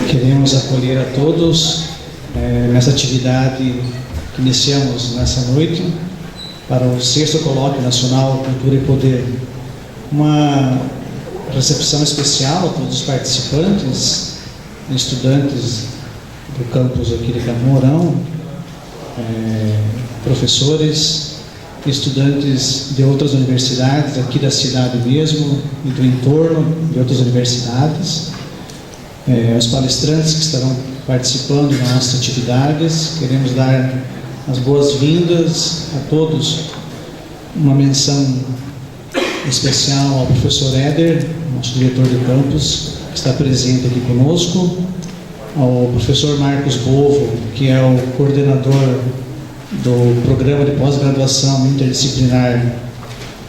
Queremos acolher a todos nessa atividade que iniciamos nessa noite para o 6º Colóquio Nacional Cultura e Poder. Uma recepção especial a todos os participantes, estudantes do campus aqui de Campo Mourão, professores, estudantes de outras universidades aqui da cidade mesmo e do entorno de outras universidades, os palestrantes que estarão participando das nossas atividades. Queremos dar as boas-vindas a todos. Uma menção especial ao professor Éder, nosso diretor de campus, que está presente aqui conosco, ao professor Marcos Bovo, que é o coordenador do programa de pós-graduação interdisciplinar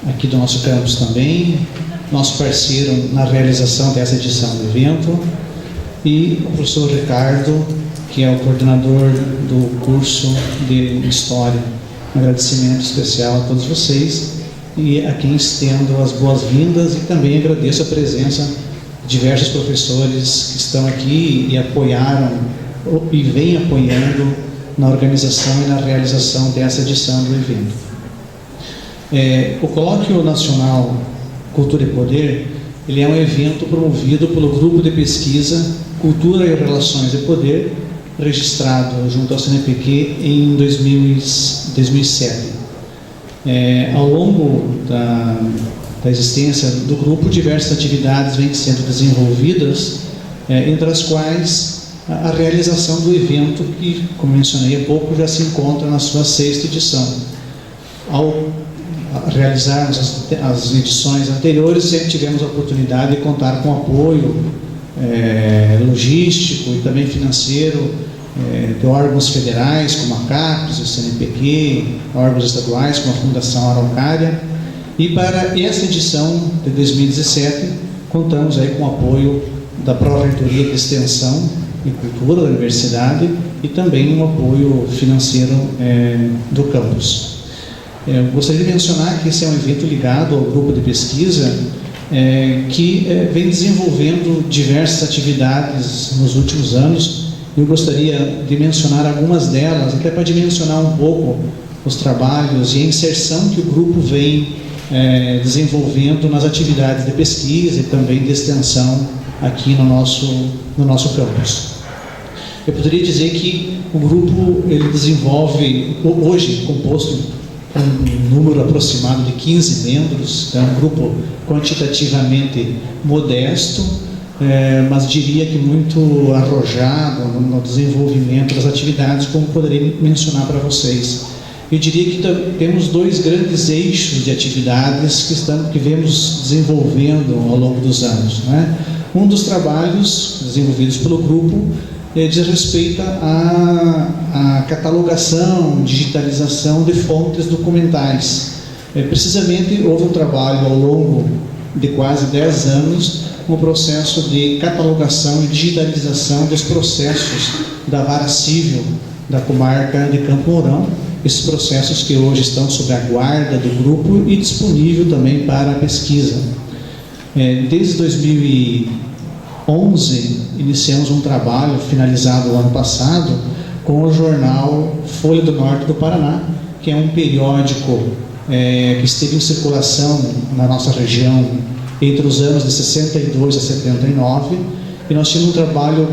aqui do nosso campus também, nosso parceiro na realização dessa edição do evento, e o professor Ricardo, que é o coordenador do curso de História. Um agradecimento especial a todos vocês e a quem estendo as boas-vindas, e também agradeço a presença de diversos professores que estão aqui e apoiaram e vêm apoiando na organização e na realização dessa edição do evento. O Colóquio Nacional Cultura e Poder, ele é um evento promovido pelo Grupo de Pesquisa Cultura e Relações de Poder, registrado junto ao CNPq em 2007. Ao longo da existência do grupo, diversas atividades vêm sendo desenvolvidas, entre as quais a realização do evento, que, como mencionei há pouco, já se encontra na sua 6ª edição. Ao realizarmos as edições anteriores, sempre tivemos a oportunidade de contar com apoio logístico e também financeiro de órgãos federais, como a CAPES, o CNPq, órgãos estaduais, como a Fundação Araucária. E para essa edição de 2017, contamos aí com o apoio da Pró-Reitoria de Extensão e Cultura da Universidade e também um apoio financeiro do campus. Eu gostaria de mencionar que esse é um evento ligado ao grupo de pesquisa que vem desenvolvendo diversas atividades nos últimos anos. Eu gostaria de mencionar algumas delas, até para dimensionar um pouco os trabalhos e a inserção que o grupo vem desenvolvendo nas atividades de pesquisa e também de extensão aqui no nosso campus. Eu poderia dizer que o grupo ele desenvolve, hoje composto com um número aproximado de 15 membros, então é um grupo quantitativamente modesto, mas diria que muito arrojado no desenvolvimento das atividades, como poderia mencionar para vocês. Eu diria que temos 2 grandes eixos de atividades que vemos desenvolvendo ao longo dos anos, né? Um dos trabalhos desenvolvidos pelo grupo diz respeito à catalogação, digitalização de fontes documentais. Precisamente houve um trabalho ao longo de quase 10 anos, um processo de catalogação e digitalização dos processos da Vara Civil da comarca de Campo Mourão, esses processos que hoje estão sob a guarda do grupo e disponível também para a pesquisa. Desde 2011, iniciamos um trabalho finalizado no ano passado com o jornal Folha do Norte do Paraná, que é um periódico que esteve em circulação na nossa região entre os anos de 62 a 79, e nós tínhamos um trabalho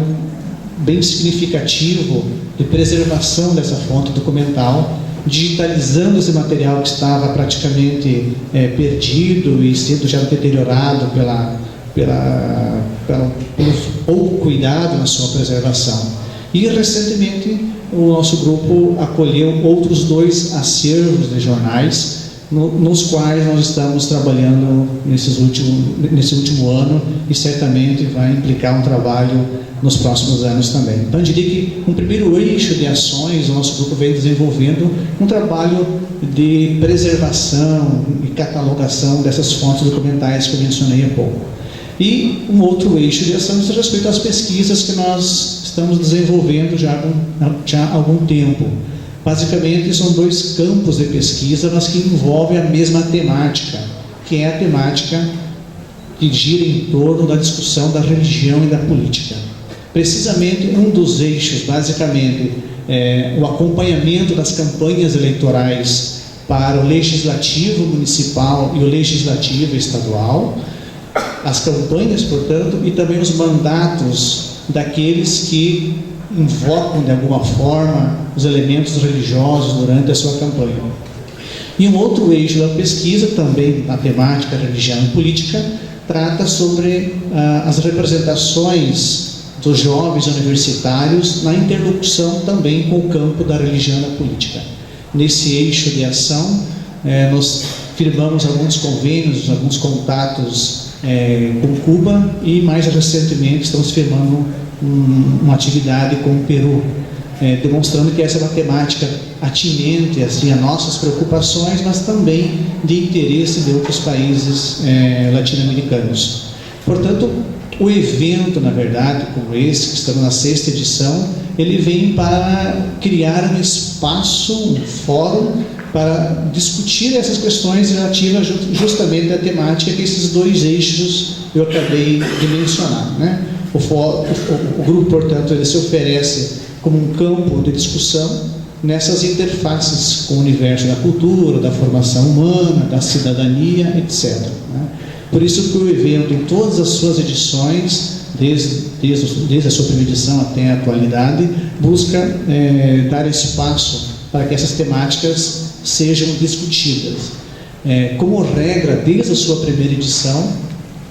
bem significativo de preservação dessa fonte documental, digitalizando esse material que estava praticamente perdido e sendo já deteriorado pelo pouco cuidado na sua preservação. E recentemente o nosso grupo acolheu outros 2 acervos de jornais, nos quais nós estamos trabalhando nesse último ano, e certamente vai implicar um trabalho nos próximos anos também. Então eu diria que um primeiro eixo de ações o nosso grupo vem desenvolvendo um trabalho de preservação e catalogação dessas fontes documentais que eu mencionei há pouco. E um outro eixo de ação diz respeito às pesquisas que nós estamos desenvolvendo já há algum tempo. Basicamente, são 2 campos de pesquisa, mas que envolvem a mesma temática, que é a temática que gira em torno da discussão da religião e da política. Precisamente um dos eixos, basicamente, o acompanhamento das campanhas eleitorais para o legislativo municipal e o legislativo estadual, as campanhas, portanto, e também os mandatos daqueles que invocam de alguma forma os elementos religiosos durante a sua campanha. E um outro eixo da pesquisa, também na temática religião e política, trata sobre as representações dos jovens universitários na interlocução também com o campo da religião e da política. Nesse eixo de ação, nós firmamos alguns convênios, alguns contatos com Cuba e mais recentemente estamos firmando uma atividade com o Peru, demonstrando que essa é uma temática atinente assim, a nossas preocupações, mas também de interesse de outros países latino-americanos. Portanto, o evento, na verdade, como esse, que estamos na 6ª edição, ele vem para criar um espaço, um fórum, para discutir essas questões relativas justamente à temática que esses dois eixos eu acabei de mencionar, né? O grupo, portanto, ele se oferece como um campo de discussão nessas interfaces com o universo da cultura, da formação humana, da cidadania, etc., né? Por isso que o evento, em todas as suas edições, desde a sua primeira edição até a atualidade, busca dar espaço para que essas temáticas sejam discutidas. Como regra, desde a sua primeira edição,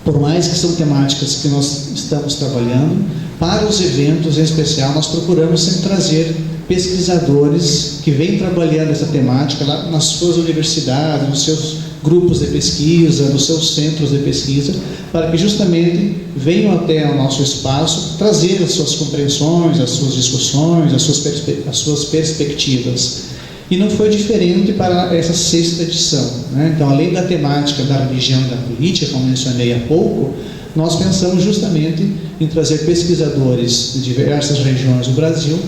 por mais que são temáticas que nós estamos trabalhando, para os eventos em especial, nós procuramos sempre trazer pesquisadores que vêm trabalhando essa temática lá nas suas universidades, nos seus grupos de pesquisa, nos seus centros de pesquisa, para que justamente venham até o nosso espaço trazer as suas compreensões, as suas discussões, as suas perspectivas. E não foi diferente para essa 6ª edição, né? Então, além da temática da religião e da política, como mencionei há pouco, nós pensamos justamente em trazer pesquisadores de diversas regiões do Brasil,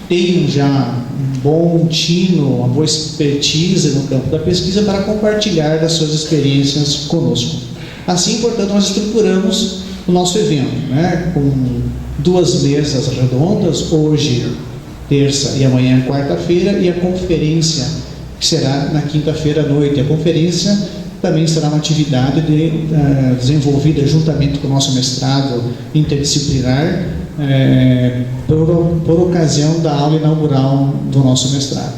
que tenham já um bom tino, uma boa expertise no campo da pesquisa para compartilhar das suas experiências conosco. Assim, portanto, nós estruturamos o nosso evento, né, com 2 mesas redondas, hoje, terça e amanhã, quarta-feira, e a conferência, que será na quinta-feira à noite. A conferência também será uma atividade desenvolvida juntamente com o nosso mestrado interdisciplinar, por ocasião da aula inaugural do nosso mestrado.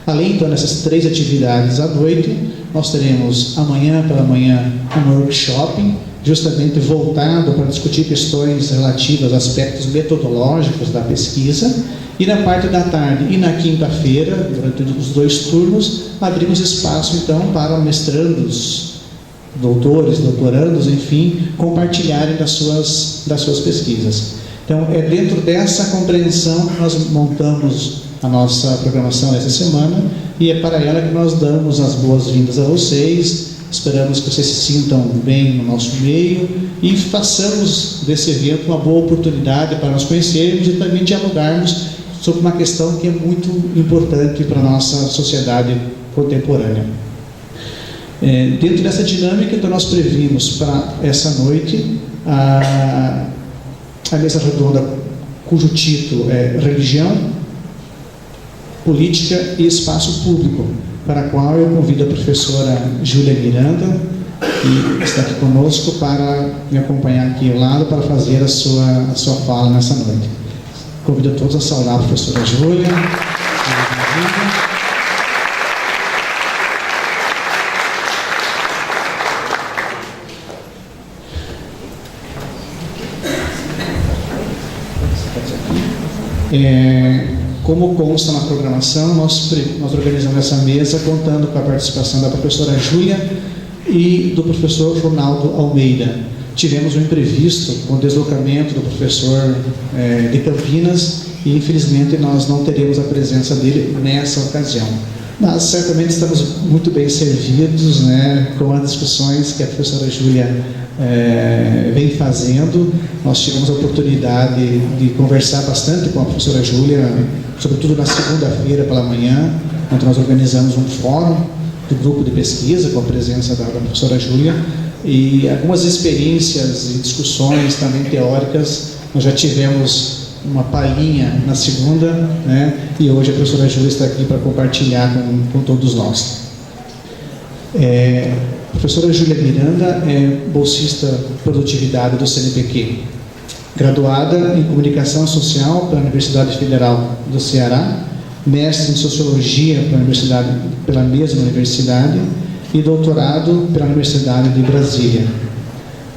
Além, então, dessas 3 atividades à noite, nós teremos amanhã pela manhã um workshop, justamente voltado para discutir questões relativas a aspectos metodológicos da pesquisa, e na parte da tarde e na quinta-feira, durante os 2 turnos, abrimos espaço, então, para mestrandos, doutores, doutorandos, enfim, compartilharem das suas pesquisas. Então, é dentro dessa compreensão que nós montamos a nossa programação dessa semana, e é para ela que nós damos as boas-vindas a vocês. Esperamos que vocês se sintam bem no nosso meio e façamos desse evento uma boa oportunidade para nós conhecermos e também dialogarmos sobre uma questão que é muito importante para a nossa sociedade contemporânea. Dentro dessa dinâmica, então, nós previmos para essa noite a mesa redonda, cujo título é Religião, Política e Espaço Público, para a qual eu convido a professora Júlia Miranda, que está aqui conosco, para me acompanhar aqui ao lado para fazer a sua fala nessa noite. Convido a todos a saudar a professora Júlia. Como consta na programação, nós organizamos essa mesa contando com a participação da professora Júlia e do professor Ronaldo Almeida. Tivemos um imprevisto com o deslocamento do professor de Campinas e, infelizmente, nós não teremos a presença dele nessa ocasião. Mas certamente estamos muito bem servidos, né, com as discussões que a professora Júlia vem fazendo. Nós tivemos a oportunidade de conversar bastante com a professora Júlia, sobretudo na segunda-feira pela manhã, onde nós organizamos um fórum do grupo de pesquisa com a presença da professora Júlia, e algumas experiências e discussões também teóricas. Nós já tivemos uma palhinha na segunda, né? E hoje a professora Júlia está aqui para compartilhar com todos nós. A professora Júlia Miranda é bolsista produtividade do CNPq, graduada em Comunicação Social pela Universidade Federal do Ceará, mestre em Sociologia pela mesma universidade e doutorado pela Universidade de Brasília.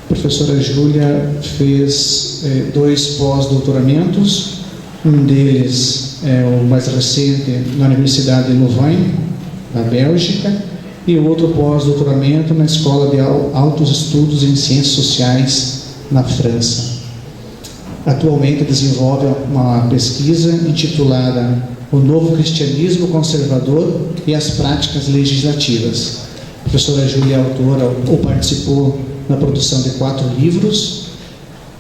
A professora Júlia fez 2 pós-doutoramentos, um deles o mais recente na Universidade de Louvain, na Bélgica, e outro pós-doutoramento na Escola de Altos Estudos em Ciências Sociais, na França. Atualmente desenvolve uma pesquisa intitulada O Novo Cristianismo Conservador e as Práticas Legislativas. A professora Júlia é autora ou participou na produção de 4 livros,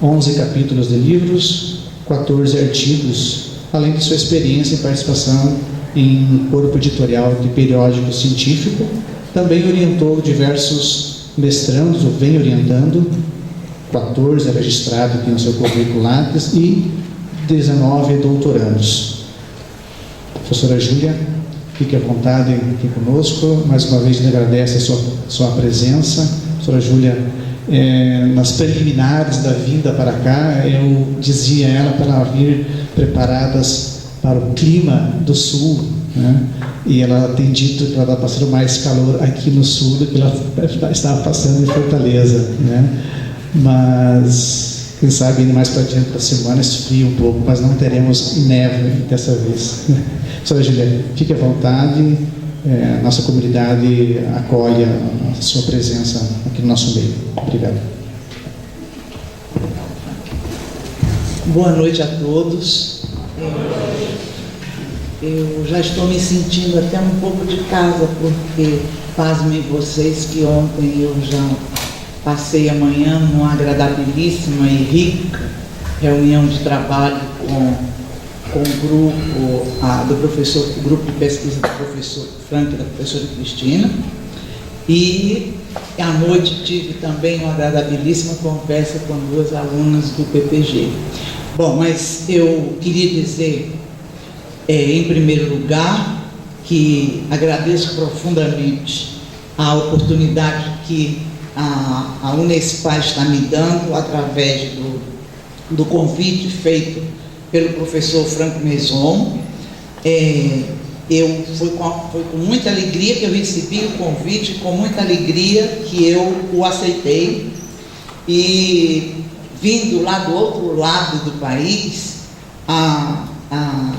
11 capítulos de livros, 14 artigos, além de sua experiência e participação em corpo editorial de periódico científico. Também orientou diversos mestrandos, ou vem orientando, 14 registrados aqui no seu currículo Lattes, e 19 doutorandos. Professora Júlia, fique à vontade aqui conosco. Mais uma vez, lhe agradece a sua presença. Professora Júlia, nas preliminares da vinda para cá, eu dizia a ela para ela vir preparadas para o clima do Sul, né? E ela tem dito que ela está passando mais calor aqui no Sul do que ela estava passando em Fortaleza, né? Mas, quem sabe, indo mais para diante da semana, esfria um pouco, mas não teremos neve dessa vez. Professora Júlia, fique à vontade, nossa comunidade acolhe a sua presença aqui no nosso meio. Obrigado. Boa noite a todos. Eu já estou me sentindo até um pouco de casa, porque pasmem vocês que ontem eu já passei a manhã numa agradabilíssima e rica reunião de trabalho com o grupo, grupo de pesquisa do professor Frank e da professora Cristina, e à noite tive também uma agradabilíssima conversa com 2 alunas do PPG. Bom, mas eu queria dizer, em primeiro lugar, que agradeço profundamente a oportunidade que a Unespar está me dando através do convite feito pelo professor Frank Maison. Foi com muita alegria que eu recebi o convite, com muita alegria que eu o aceitei, e vindo lá do outro lado do país,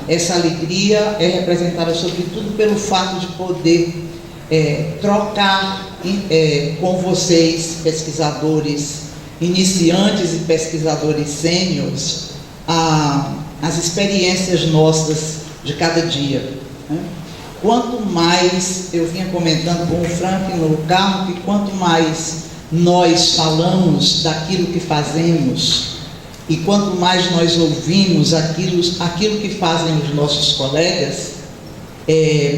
essa alegria é representada sobretudo pelo fato de poder trocar com vocês, pesquisadores iniciantes e pesquisadores sêniores, as experiências nossas de cada dia, né? Quanto mais, eu vinha comentando com o Frank no carro, que quanto mais nós falamos daquilo que fazemos, e quanto mais nós ouvimos aquilo que fazem os nossos colegas,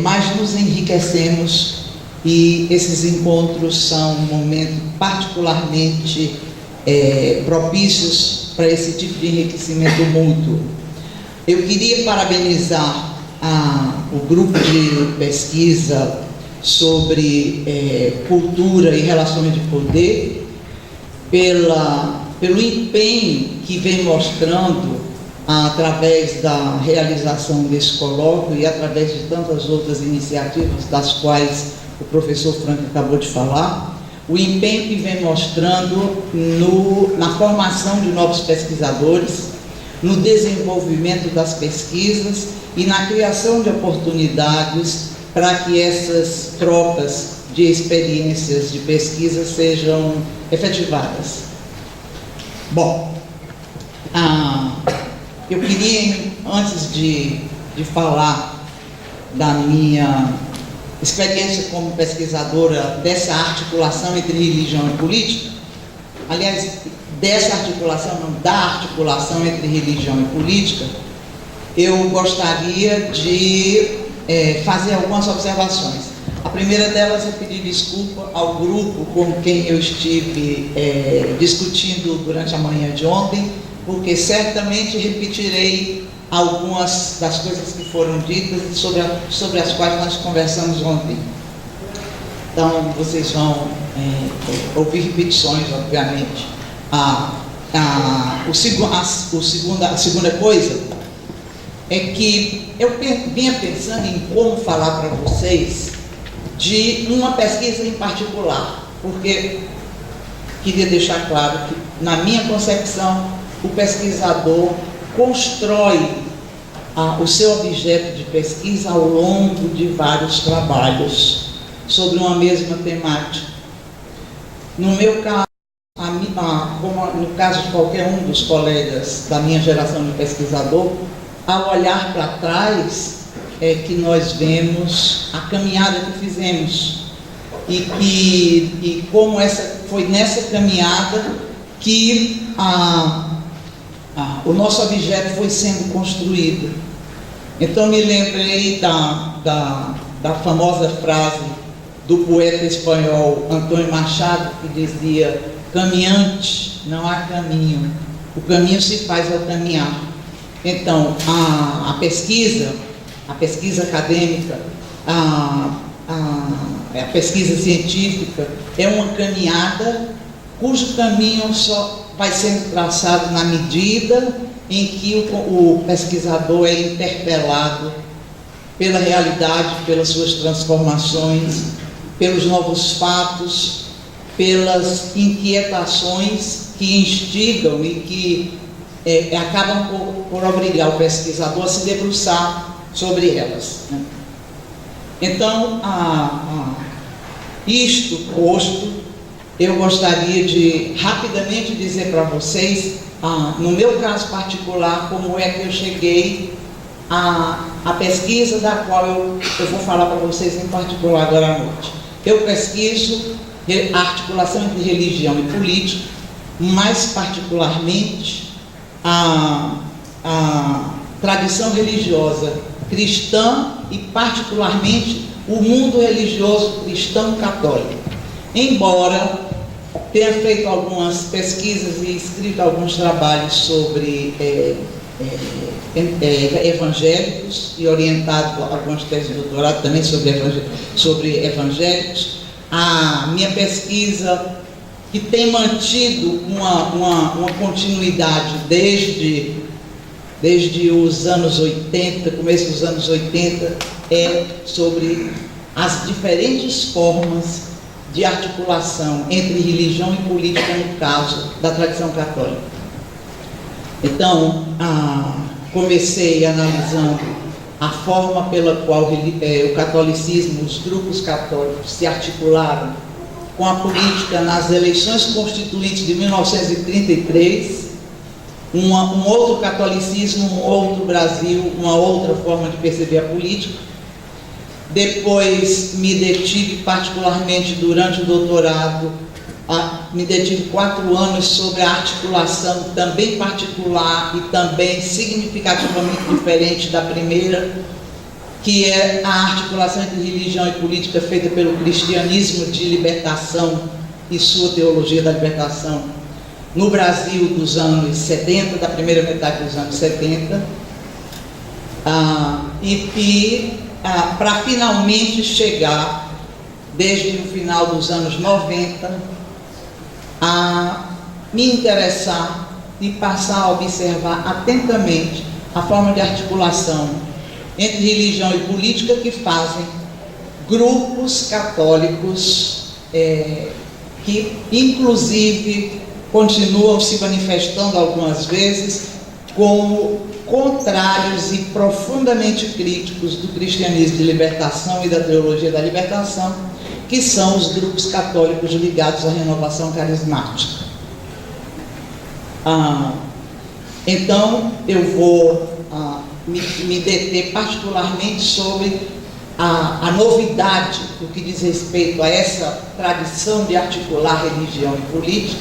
mais nos enriquecemos, e esses encontros são um momento particularmente propícios para esse tipo de enriquecimento mútuo. Eu queria parabenizar o grupo de pesquisa sobre cultura e relações de poder pelo empenho que vem mostrando através da realização desse colóquio e através de tantas outras iniciativas das quais o professor Frank acabou de falar, o empenho que vem mostrando na formação de novos pesquisadores, no desenvolvimento das pesquisas e na criação de oportunidades para que essas trocas de experiências de pesquisa sejam efetivadas. Bom, eu queria, antes de falar da minha experiência como pesquisadora dessa articulação entre religião e política, aliás, dessa articulação, não, da articulação entre religião e política, eu gostaria de fazer algumas observações. A primeira delas é pedir desculpa ao grupo com quem eu estive discutindo durante a manhã de ontem, porque certamente repetirei algumas das coisas que foram ditas e sobre as quais nós conversamos ontem. Então, vocês vão ouvir repetições, obviamente. A segunda coisa é que eu vinha pensando em como falar para vocês de uma pesquisa em particular, porque queria deixar claro que, na minha concepção, o pesquisador constrói o seu objeto de pesquisa ao longo de vários trabalhos sobre uma mesma temática. No meu caso, como no caso de qualquer um dos colegas da minha geração de pesquisador, ao olhar para trás é que nós vemos a caminhada que fizemos e como foi nessa caminhada que o nosso objeto foi sendo construído. Então me lembrei da famosa frase do poeta espanhol Antônio Machado, que dizia: caminhante, não há caminho, o caminho se faz ao caminhar. Então, a pesquisa acadêmica, a pesquisa científica é uma caminhada cujo caminho só vai sendo traçado na medida em que o pesquisador é interpelado pela realidade, pelas suas transformações, pelos novos fatos, pelas inquietações que instigam e que acabam por obrigar o pesquisador a se debruçar sobre elas, né? Então, isto posto, eu gostaria de rapidamente dizer para vocês, no meu caso particular, como é que eu cheguei à pesquisa da qual eu vou falar para vocês em particular agora à noite. Eu pesquiso a articulação entre religião e política, mais particularmente a tradição religiosa cristã e particularmente o mundo religioso cristão católico. Embora tenha feito algumas pesquisas e escrito alguns trabalhos sobre evangélicos e orientado algumas teses de doutorado também sobre evangélicos, a minha pesquisa, que tem mantido uma continuidade desde os anos 80, começo dos anos 80, é sobre as diferentes formas de articulação entre religião e política, no caso da tradição católica. Então, comecei analisando a forma pela qual o catolicismo, os grupos católicos se articularam com a política nas eleições constituintes de 1933, um outro catolicismo, um outro Brasil, uma outra forma de perceber a política. Depois me detive particularmente durante o doutorado, me detive 4 anos sobre a articulação também particular e também significativamente diferente da primeira, que é a articulação entre religião e política feita pelo cristianismo de libertação e sua teologia da libertação no Brasil dos anos 70, da primeira metade dos anos 70, para finalmente chegar, desde o final dos anos 90, a me interessar e passar a observar atentamente a forma de articulação entre religião e política que fazem grupos católicos que, inclusive, continuam se manifestando algumas vezes como contrários e profundamente críticos do cristianismo de libertação e da teologia da libertação, que são os grupos católicos ligados à renovação carismática. Então, eu vou me deter particularmente sobre a novidade do que diz respeito a essa tradição de articular religião e política,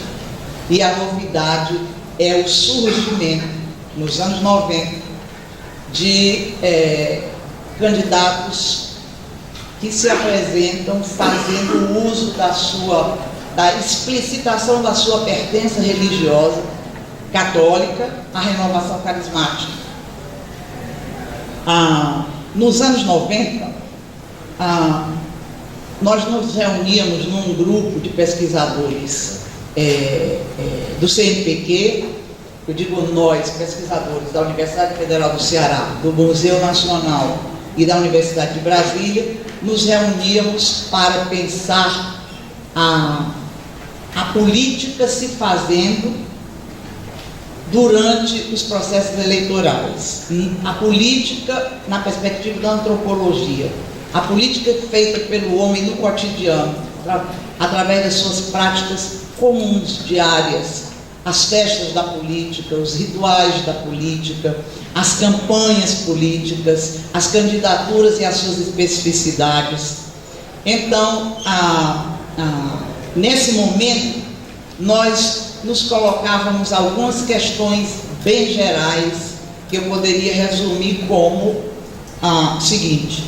e a novidade é o surgimento, nos anos 90, de candidatos que se apresentam fazendo uso da explicitação da sua pertença religiosa católica à renovação carismática. Nos anos 90, nós nos reuníamos num grupo de pesquisadores do CNPq, eu digo nós, pesquisadores da Universidade Federal do Ceará, do Museu Nacional e da Universidade de Brasília, nos reuníamos para pensar a política se fazendo durante os processos eleitorais. A política na perspectiva da antropologia. A política feita pelo homem no cotidiano, através das suas práticas comuns, diárias, as festas da política, os rituais da política, as campanhas políticas, as candidaturas e as suas especificidades. Então, nesse momento, nós nos colocávamos algumas questões bem gerais que eu poderia resumir como seguinte: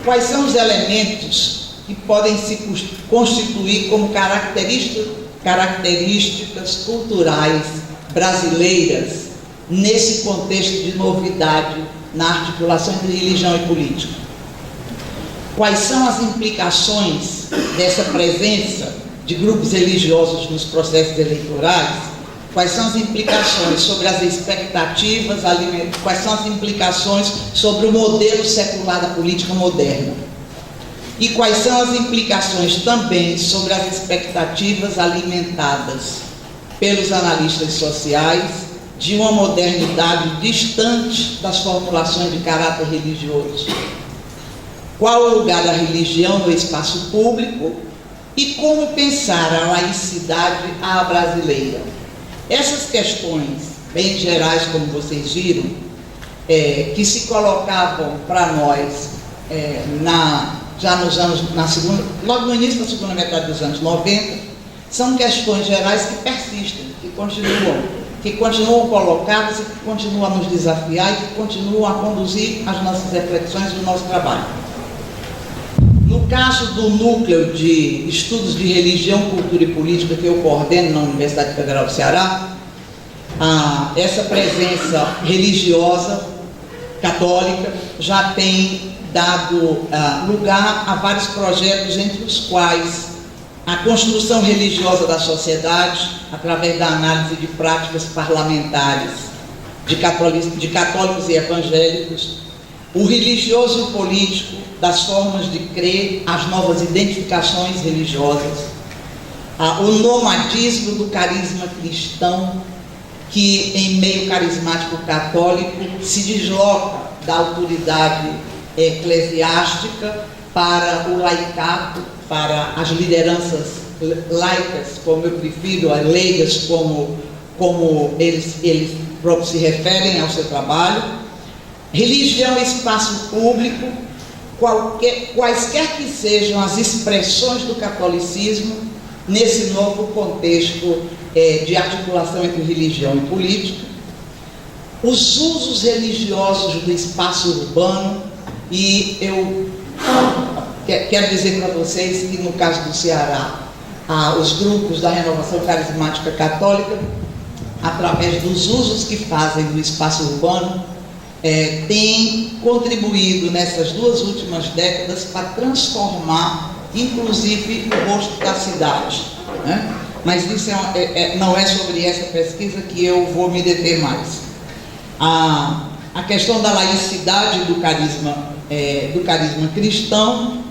quais são os elementos que podem se constituir como características culturais brasileiras nesse contexto de novidade na articulação entre religião e política? Quais são as implicações dessa presença de grupos religiosos nos processos eleitorais? Quais são as implicações sobre as expectativas, quais são as implicações sobre o modelo secular da política moderna? E quais são as implicações também sobre as expectativas alimentadas pelos analistas sociais de uma modernidade distante das formulações de caráter religioso? Qual o lugar da religião no espaço público e como pensar a laicidade à brasileira? Essas questões bem gerais, como vocês viram, que se colocavam para nós já nos anos, logo no início da segunda metade dos anos 90, são questões gerais que persistem, que continuam colocadas e que continuam a nos desafiar e que continuam a conduzir as nossas reflexões e o nosso trabalho. No caso do núcleo de estudos de religião, cultura e política que eu coordeno na Universidade Federal do Ceará, essa presença religiosa católica já tem dado lugar a vários projetos, entre os quais a construção religiosa da sociedade, através da análise de práticas parlamentares de católicos e evangélicos, o religioso e o político, das formas de crer, as novas identificações religiosas, o nomadismo do carisma cristão, que em meio carismático católico se desloca da autoridade eclesiástica para o laicato, para as lideranças laicas, como eu prefiro, as leigas, como eles próprios se referem ao seu trabalho. Religião e espaço público, quaisquer que sejam as expressões do catolicismo nesse novo contexto de articulação entre religião e política, os usos religiosos do espaço urbano. E eu quero dizer para vocês que no caso do Ceará, os grupos da Renovação Carismática Católica, através dos usos que fazem do espaço urbano, têm contribuído nessas 2 últimas décadas para transformar, inclusive, o rosto da cidade, né? Mas isso não é sobre essa pesquisa que eu vou me deter mais. A questão da laicidade do carisma cristão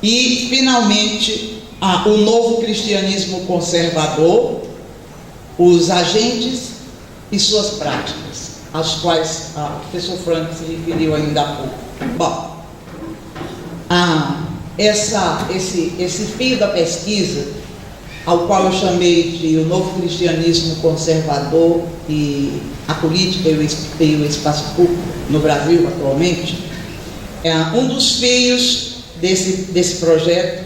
e, finalmente, o novo cristianismo conservador, os agentes e suas práticas, às quais o professor Frank se referiu ainda há pouco. Bom, esse fio da pesquisa, ao qual eu chamei de o novo cristianismo conservador e a política e o espaço público no Brasil atualmente, um dos fios desse projeto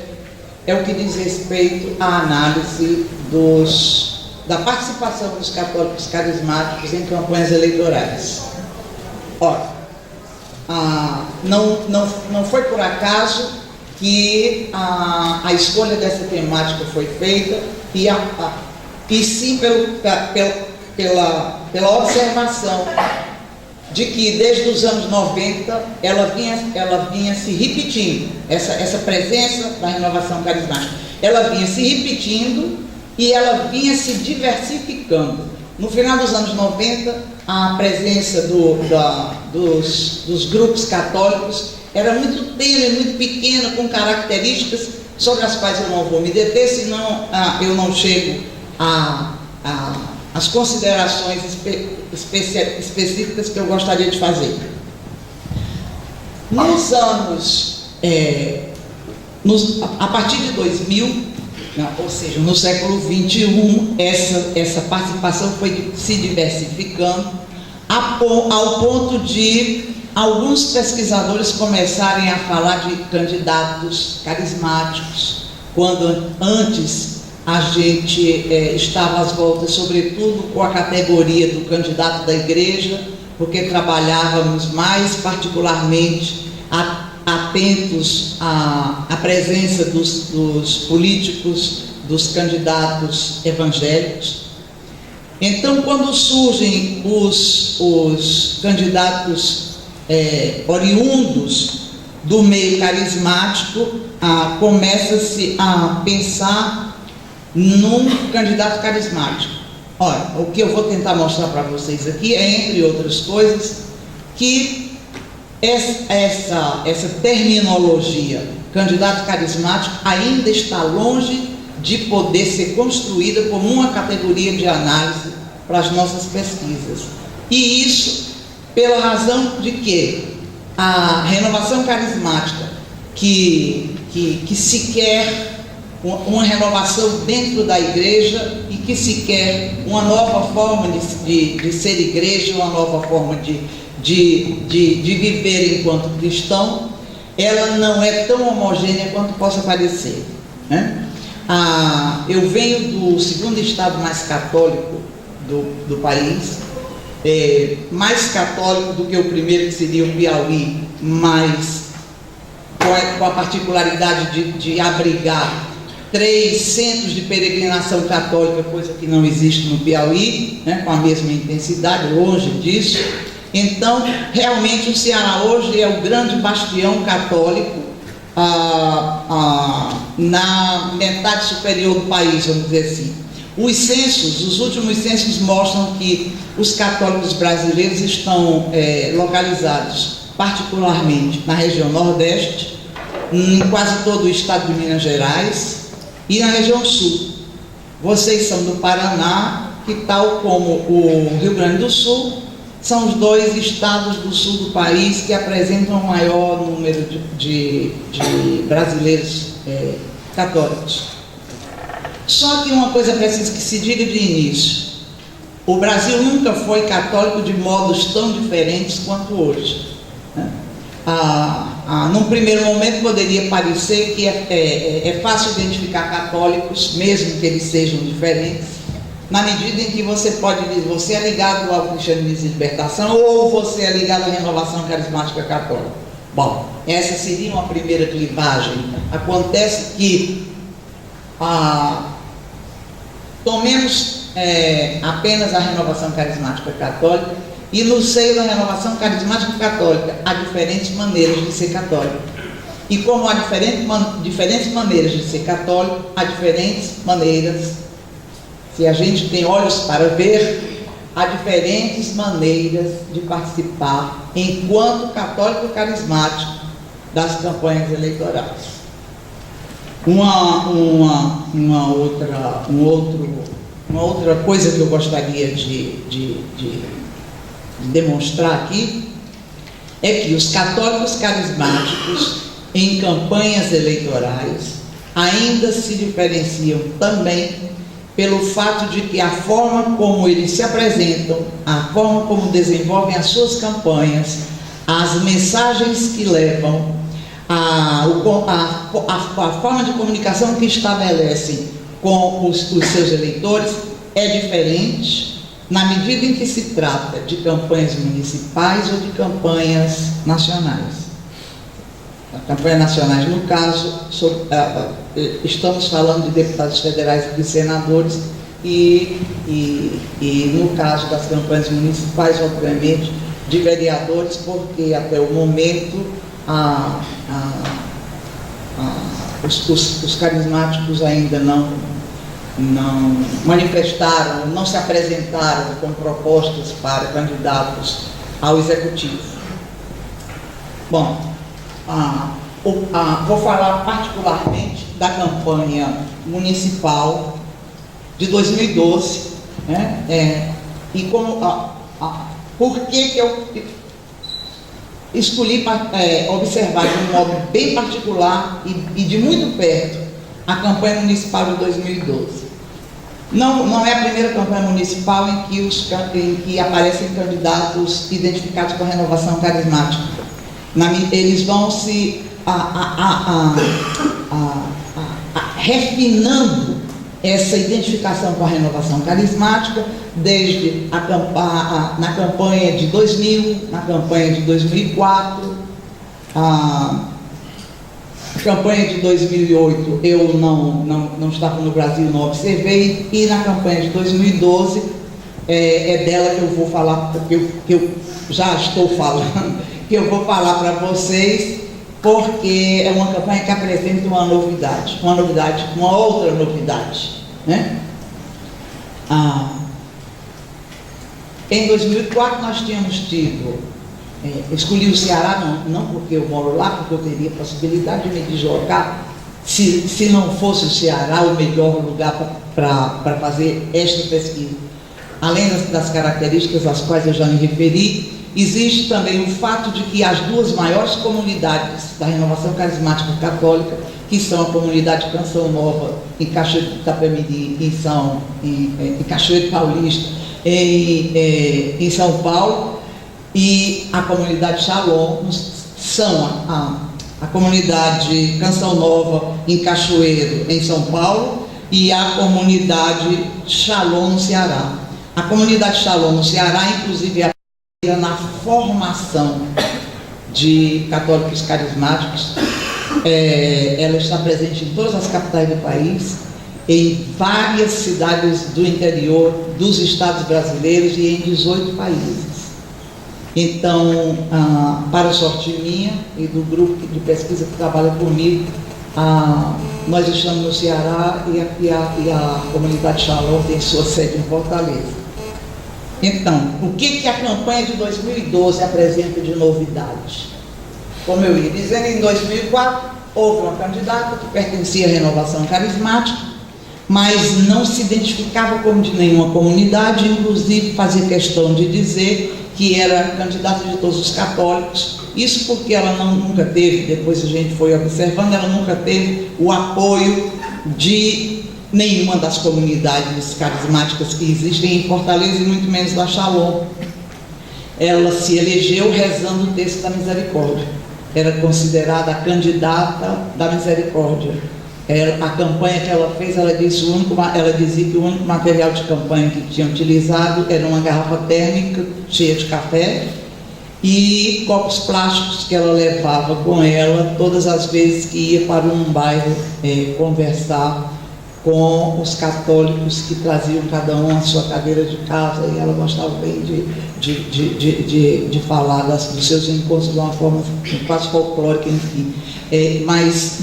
é o que diz respeito à análise da participação dos católicos carismáticos em campanhas eleitorais. Ora, não foi por acaso que a escolha dessa temática foi feita e sim pela observação de que desde os anos 90 ela vinha se repetindo, essa presença da renovação carismática, ela vinha se repetindo e ela vinha se diversificando. No final dos anos 90, a presença dos grupos católicos era muito tênue, muito pequena, com características sobre as quais eu não vou me deter, senão eu não chego às considerações específicas que eu gostaria de fazer. Nos anos, a partir de 2000, ou seja, no século XXI, essa participação foi se diversificando ao ponto de alguns pesquisadores começarem a falar de candidatos carismáticos, quando antes a gente estava às voltas, sobretudo, com a categoria do candidato da igreja, porque trabalhávamos mais particularmente atentos à presença dos políticos, dos candidatos evangélicos. Então, quando surgem os candidatos oriundos do meio carismático, começa-se a pensar num candidato carismático. Olha, o que eu vou tentar mostrar para vocês aqui é, entre outras coisas, que essa terminologia candidato carismático ainda está longe de poder ser construída como uma categoria de análise para as nossas pesquisas. E isso pela razão de que a renovação carismática, que se quer uma renovação dentro da igreja e que se quer uma nova forma de ser igreja, uma nova forma de viver enquanto cristão, ela não é tão homogênea quanto possa parecer, né? Eu venho do segundo estado mais católico do país, mais católico do que o primeiro, que seria o Piauí, mas com a particularidade de abrigar 3 centros de peregrinação católica, coisa que não existe no Piauí, né, com a mesma intensidade, longe disso. Então, realmente, o Ceará hoje é o grande bastião católico na metade superior do país, vamos dizer assim. Os últimos censos mostram que os católicos brasileiros estão localizados, particularmente na região Nordeste, em quase todo o estado de Minas Gerais e na região Sul. Vocês são do Paraná, que, tal como o Rio Grande do Sul, são os 2 estados do sul do país que apresentam o maior número de brasileiros católicos. Só que uma coisa precisa que se diga de início: o Brasil nunca foi católico de modos tão diferentes quanto hoje, né? Num primeiro momento poderia parecer que é fácil identificar católicos, mesmo que eles sejam diferentes, na medida em que você pode dizer, você é ligado ao cristianismo de libertação ou você é ligado à renovação carismática católica. Bom, essa seria uma primeira clivagem. Acontece que tomemos apenas a renovação carismática católica, e no seio da renovação carismática católica há diferentes maneiras de ser católico. E como há diferentes maneiras de ser católico, há diferentes maneiras, se a gente tem olhos para ver, há diferentes maneiras de participar enquanto católico carismático das campanhas eleitorais. Uma outra coisa que eu gostaria de demonstrar aqui é que os católicos carismáticos em campanhas eleitorais ainda se diferenciam também pelo fato de que a forma como eles se apresentam, a forma como desenvolvem as suas campanhas, as mensagens que levam, a forma de comunicação que estabelecem com os seus eleitores é diferente na medida em que se trata de campanhas municipais ou de campanhas nacionais. campanhas nacionais, no caso, estamos falando de deputados federais e de senadores, e no caso das campanhas municipais, obviamente, de vereadores, porque até o momento os carismáticos ainda não manifestaram, não se apresentaram com propostas para candidatos ao executivo. Bom, vou falar particularmente da campanha municipal de 2012, né? E como, por que eu escolhi observar de um modo bem particular e de muito perto a campanha municipal de 2012. Não é a primeira campanha municipal em que aparecem candidatos identificados com a renovação carismática. Eles vão se refinando essa identificação com a renovação carismática desde na campanha de 2000, na campanha de 2004, a campanha de 2008 eu não estava no Brasil, não observei, e na campanha de 2012 é dela que eu vou falar, que eu já estou falando, que eu vou falar para vocês, porque é uma campanha que apresenta uma outra novidade, né? Em 2004 nós tínhamos tido, escolhi o Ceará, não porque eu moro lá, porque eu teria possibilidade de me deslocar, se não fosse o Ceará o melhor lugar para fazer esta pesquisa. Além das características às quais eu já me referi, existe também o fato de que as duas maiores comunidades da renovação carismática católica, que são a comunidade Canção Nova em Cachoeiro de Itapemirim, em Cachoeiro Paulista, em São Paulo, e a comunidade Shalom, são a comunidade Canção Nova em Cachoeiro, em São Paulo, e a comunidade Shalom no Ceará. A comunidade Shalom no Ceará, inclusive, é na formação de católicos carismáticos. Ela está presente em todas as capitais do país, em várias cidades do interior dos estados brasileiros e em 18 países. Então, para sorte minha e do grupo de pesquisa que trabalha comigo, nós estamos no Ceará e a comunidade Shalom tem sua sede em Fortaleza. Então, o que a campanha de 2012 apresenta de novidades? Como eu ia dizendo, em 2004 houve uma candidata que pertencia à renovação carismática, mas não se identificava como de nenhuma comunidade, inclusive fazia questão de dizer que era candidata de todos os católicos. Isso porque ela nunca teve, depois a gente foi observando, ela nunca teve o apoio de nenhuma das comunidades carismáticas que existem em Fortaleza e muito menos da Shalom. Ela se elegeu rezando o texto da misericórdia. Era considerada a candidata da misericórdia. A campanha que ela fez, ela dizia que o único material de campanha que tinha utilizado era uma garrafa térmica cheia de café e copos plásticos que ela levava com ela todas as vezes que ia para um bairro conversar com os católicos que traziam cada um a sua cadeira de casa, e ela gostava bem de falar dos seus encontros de uma forma quase folclórica, enfim. Mas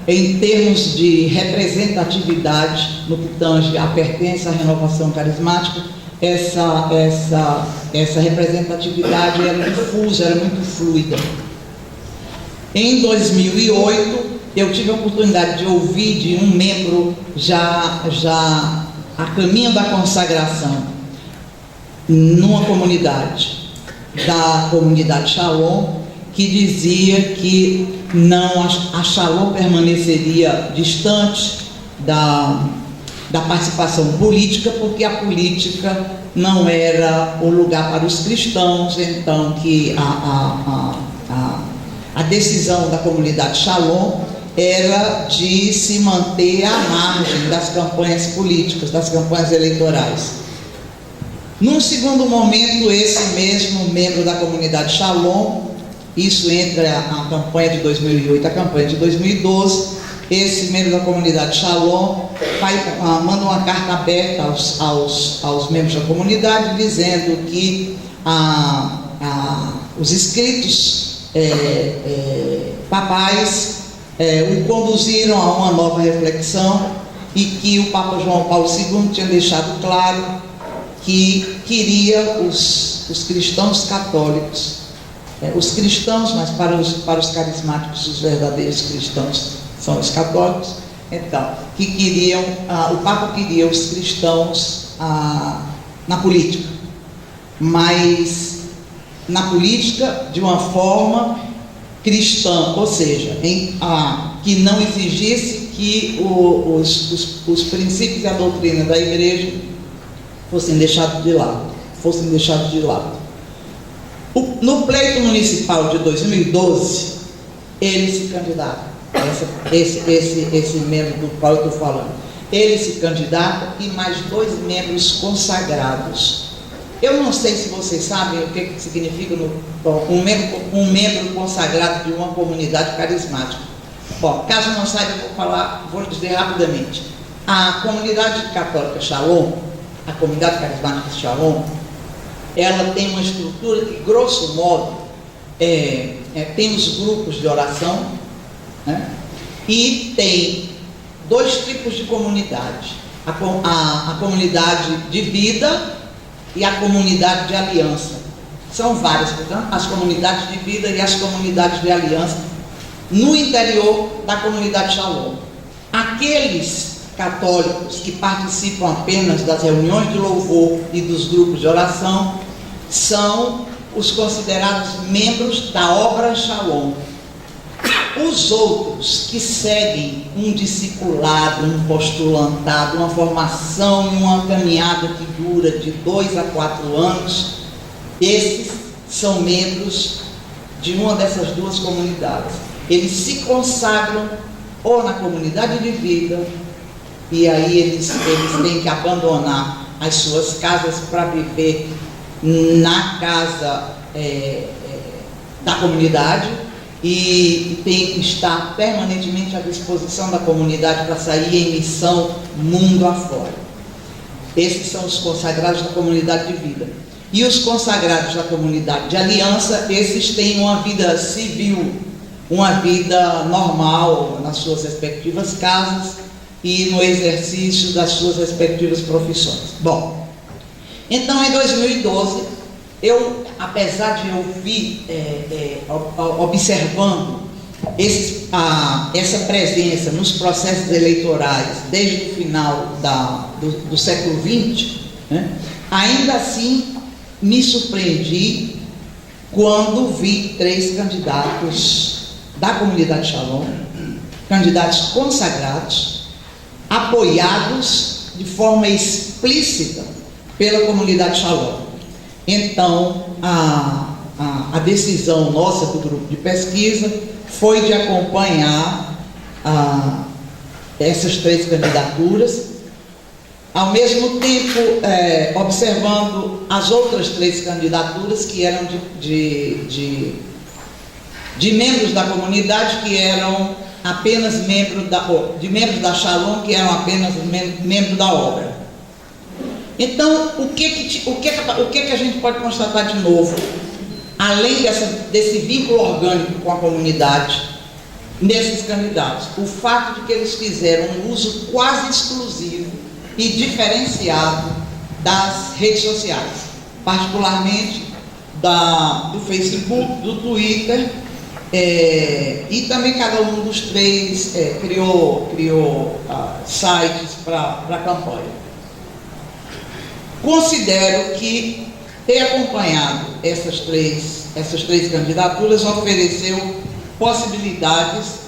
em termos de representatividade, no que tange a pertença à renovação carismática, essa representatividade era difusa, era muito fluida. Em 2008, eu tive a oportunidade de ouvir de um membro já a caminho da consagração, numa comunidade, da comunidade Shalom, que dizia que a Shalom permaneceria distante da participação política, porque a política não era o lugar para os cristãos, então que a decisão da comunidade Shalom era de se manter à margem das campanhas políticas, das campanhas eleitorais. Num segundo momento, esse mesmo membro da comunidade Shalom isso entre a campanha de 2008 e a campanha de 2012, esse membro da comunidade Shalom manda uma carta aberta aos membros da comunidade, dizendo que os escritos papais o conduziram a uma nova reflexão, e que o Papa João Paulo II tinha deixado claro que queria os cristãos católicos, os cristãos, mas para os carismáticos, os verdadeiros cristãos são os católicos, então, que queriam, o Papa queria os cristãos na política, mas na política de uma forma cristã, ou seja, que não exigisse que os princípios e a doutrina da igreja fossem deixados de lado. No pleito municipal de 2012, ele se candidata, esse membro do qual eu estou falando, ele se candidata e mais 2 membros consagrados. Eu não sei se vocês sabem o que significa um membro consagrado de uma comunidade carismática. Bom, caso não saiba, vou dizer rapidamente. A comunidade católica Shalom, a comunidade carismática Shalom, ela tem uma estrutura que, grosso modo, tem os grupos de oração, né? E tem 2 tipos de comunidade: a comunidade de vida e a comunidade de aliança. São várias, portanto, as comunidades de vida e as comunidades de aliança no interior da comunidade Shalom. Aqueles católicos que participam apenas das reuniões de louvor e dos grupos de oração são os considerados membros da obra Shalom. Os outros que seguem um discipulado, um postulantado, uma formação e uma caminhada que dura de 2 a 4 anos, esses são membros de uma dessas 2 comunidades. Eles se consagram ou na comunidade de vida, e aí eles têm que abandonar as suas casas para viver na casa da comunidade, e tem que estar permanentemente à disposição da comunidade para sair em missão mundo afora. Esses são os consagrados da comunidade de vida. E os consagrados da comunidade de aliança, esses têm uma vida civil, uma vida normal nas suas respectivas casas e no exercício das suas respectivas profissões. Bom, então em 2012, apesar de eu vir observando essa presença nos processos eleitorais desde o final do século XX, né, ainda assim me surpreendi quando vi 3 candidatos da comunidade Shalom, candidatos consagrados, apoiados de forma explícita pela comunidade Shalom. Então, a decisão nossa do grupo de pesquisa foi de acompanhar essas 3 candidaturas, ao mesmo tempo observando as outras 3 candidaturas que eram de membros da comunidade que eram apenas de membros da Shalom que eram apenas membros da obra. Então, o que a gente pode constatar de novo, além desse vínculo orgânico com a comunidade, nesses candidatos? O fato de que eles fizeram um uso quase exclusivo e diferenciado das redes sociais, particularmente do Facebook, do Twitter, e também cada um dos 3 criou sites para a campanha. Considero que ter acompanhado essas três candidaturas ofereceu possibilidades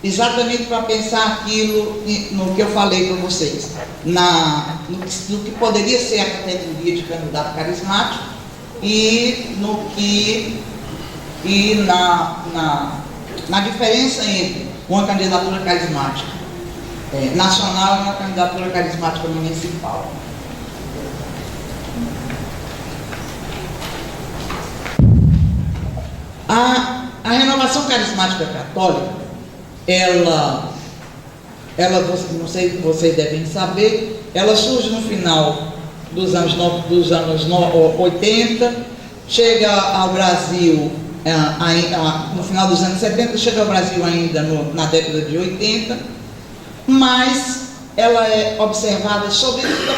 exatamente para pensar aquilo no que eu falei para vocês, no que poderia ser a categoria de candidato carismático e na diferença entre uma candidatura carismática nacional e uma candidatura carismática municipal. A renovação carismática católica, ela, não sei se vocês devem saber, ela surge no final dos anos 80, chega ao Brasil no final dos anos 70, chega ao Brasil ainda na década de 80, mas ela é observada sobretudo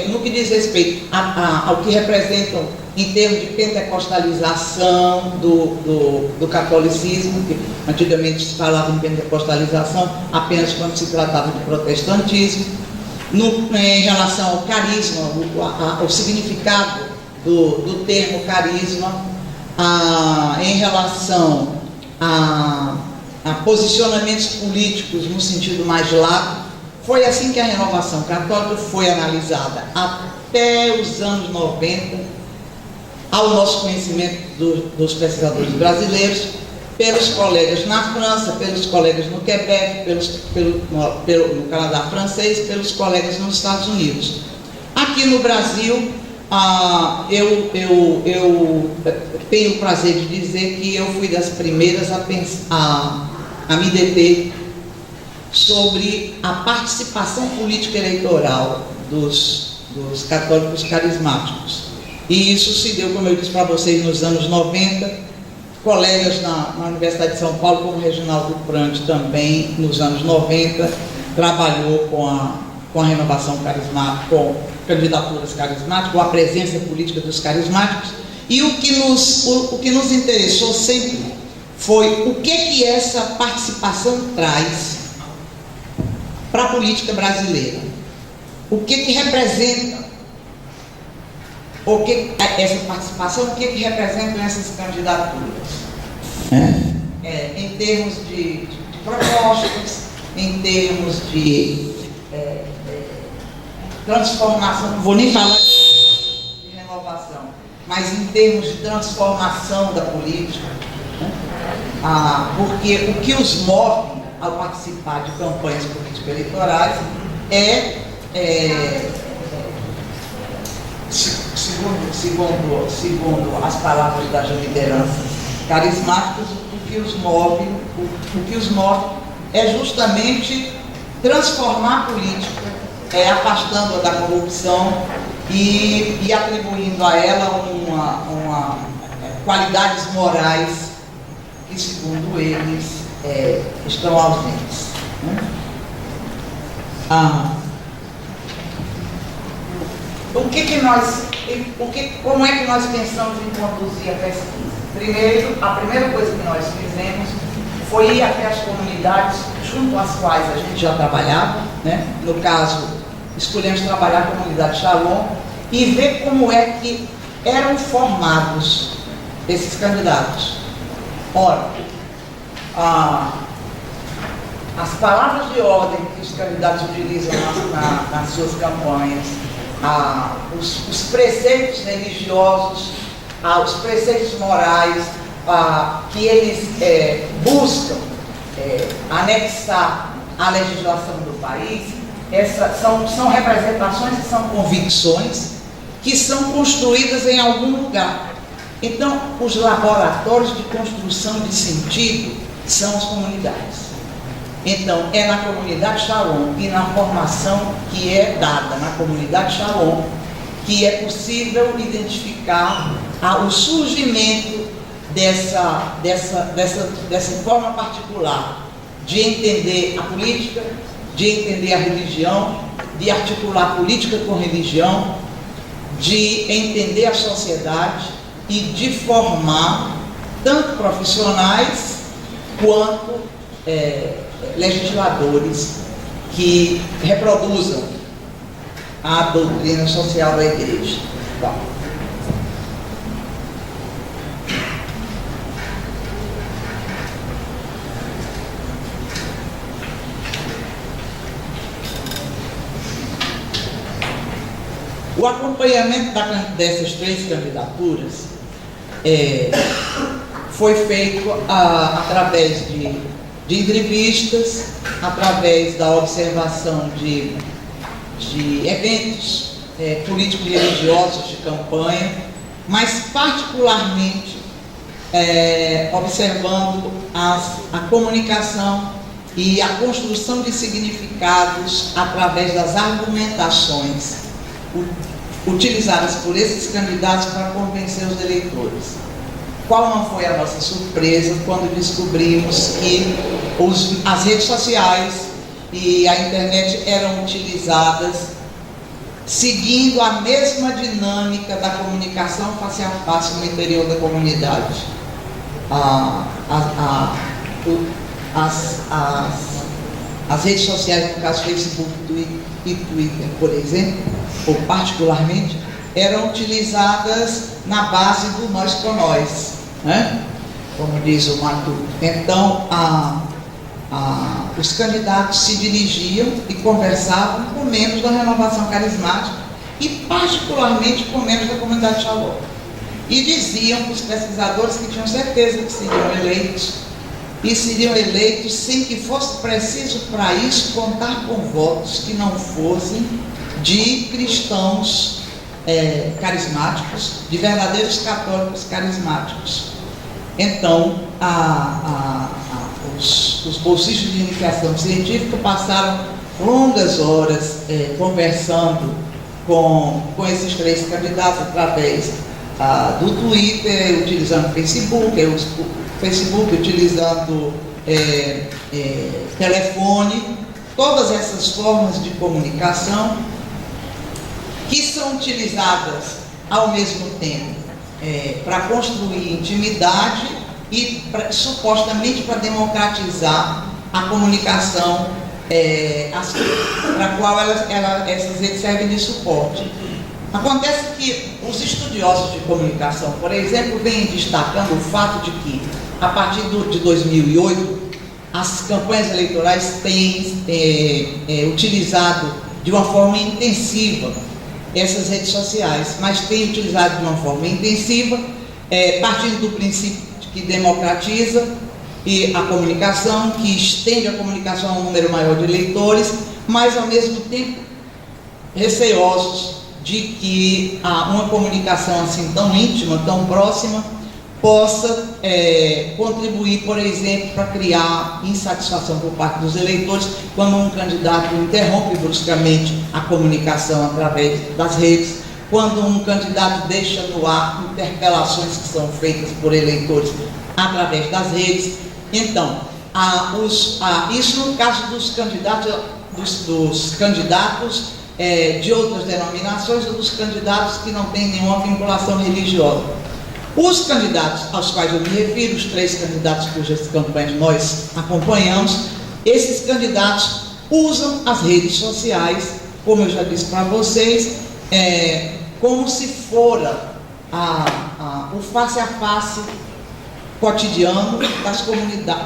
no que diz respeito ao que representam em termos de pentecostalização do catolicismo, que antigamente se falava em pentecostalização apenas quando se tratava de protestantismo, em relação ao carisma, o significado do termo carisma, em relação a posicionamentos políticos no sentido mais largo. Foi assim que a renovação católica foi analisada até os anos 90, ao nosso conhecimento dos pesquisadores brasileiros, pelos colegas na França, pelos colegas no Quebec, no Canadá francês, pelos colegas nos Estados Unidos. Aqui no Brasil, eu tenho o prazer de dizer que eu fui das primeiras a me deter sobre a participação política eleitoral dos católicos carismáticos. E isso se deu, como eu disse para vocês, nos anos 90, colegas na Universidade de São Paulo, como Reginaldo Prandi, também nos anos 90, trabalhou com a renovação carismática, com candidaturas carismáticas, com a presença política dos carismáticos. E o que nos interessou sempre foi o que essa participação traz para a política brasileira. O que representa essa participação, o que representam essas candidaturas? Em termos de propostas, em termos de transformação, não vou nem falar de renovação, mas em termos de transformação da política, né? Porque o que os move ao participar de campanhas político-eleitorais segundo as palavras das lideranças carismáticas, o que os move é justamente transformar a política, afastando-a da corrupção e atribuindo a ela qualidades morais que, segundo eles, estão ausentes, né? Como é que nós pensamos em conduzir a pesquisa? Primeiro, a primeira coisa que nós fizemos foi ir até as comunidades junto às quais a gente já trabalhava, né? No caso, escolhemos trabalhar a comunidade Shalom e ver como é que eram formados esses candidatos. Ora, as palavras de ordem que os candidatos utilizam nas suas campanhas, os preceitos religiosos, os preceitos morais que eles buscam anexar à legislação do país, são representações e são convicções que são construídas em algum lugar. Então, os laboratórios de construção de sentido são as comunidades. Então, é na comunidade Shalom e na formação que é dada na comunidade Shalom que é possível identificar o surgimento dessa forma particular de entender a política, de entender a religião, de articular política com religião, de entender a sociedade e de formar tanto profissionais quanto legisladores que reproduzam a doutrina social da Igreja. Bom. O acompanhamento dessas três candidaturas foi feito através de entrevistas, através da observação de eventos políticos e religiosos de campanha, mas particularmente observando a comunicação e a construção de significados através das argumentações utilizadas por esses candidatos para convencer os eleitores. Qual não foi a nossa surpresa quando descobrimos que as redes sociais e a internet eram utilizadas seguindo a mesma dinâmica da comunicação face a face no interior da comunidade. As redes sociais, no caso Facebook e Twitter, por exemplo, ou particularmente, eram utilizadas na base do nós com nós, né? Como diz o Matuto. Então, os candidatos se dirigiam e conversavam com membros da Renovação Carismática e particularmente com membros da comunidade Shalom. E diziam para os pesquisadores que tinham certeza que seriam eleitos, e seriam eleitos sem que fosse preciso para isso contar com votos que não fossem de cristãos carismáticos, de verdadeiros católicos carismáticos. Então, os bolsistas de iniciação científica passaram longas horas conversando com esses três candidatos através do Twitter, utilizando o Facebook, utilizando telefone, todas essas formas de comunicação que são utilizadas ao mesmo tempo para construir intimidade e supostamente para democratizar a comunicação para a qual essas redes servem de suporte. Acontece que os estudiosos de comunicação, por exemplo, vêm destacando o fato de que, a partir de 2008, as campanhas eleitorais têm utilizado de uma forma intensiva essas redes sociais, mas têm utilizado de uma forma intensiva, partindo do princípio que democratiza a comunicação, que estende a comunicação a um número maior de eleitores, mas ao mesmo tempo receosos de que uma comunicação assim tão íntima, tão próxima, possa contribuir, por exemplo, para criar insatisfação por parte dos eleitores quando um candidato interrompe bruscamente a comunicação através das redes, quando um candidato deixa no ar interpelações que são feitas por eleitores através das redes. Então, isso no caso dos candidatos de outras denominações ou dos candidatos que não têm nenhuma vinculação religiosa. Os candidatos aos quais eu me refiro, os três candidatos cujas campanhas nós acompanhamos, esses candidatos usam as redes sociais, como eu já disse para vocês, como se fora o face a face cotidiano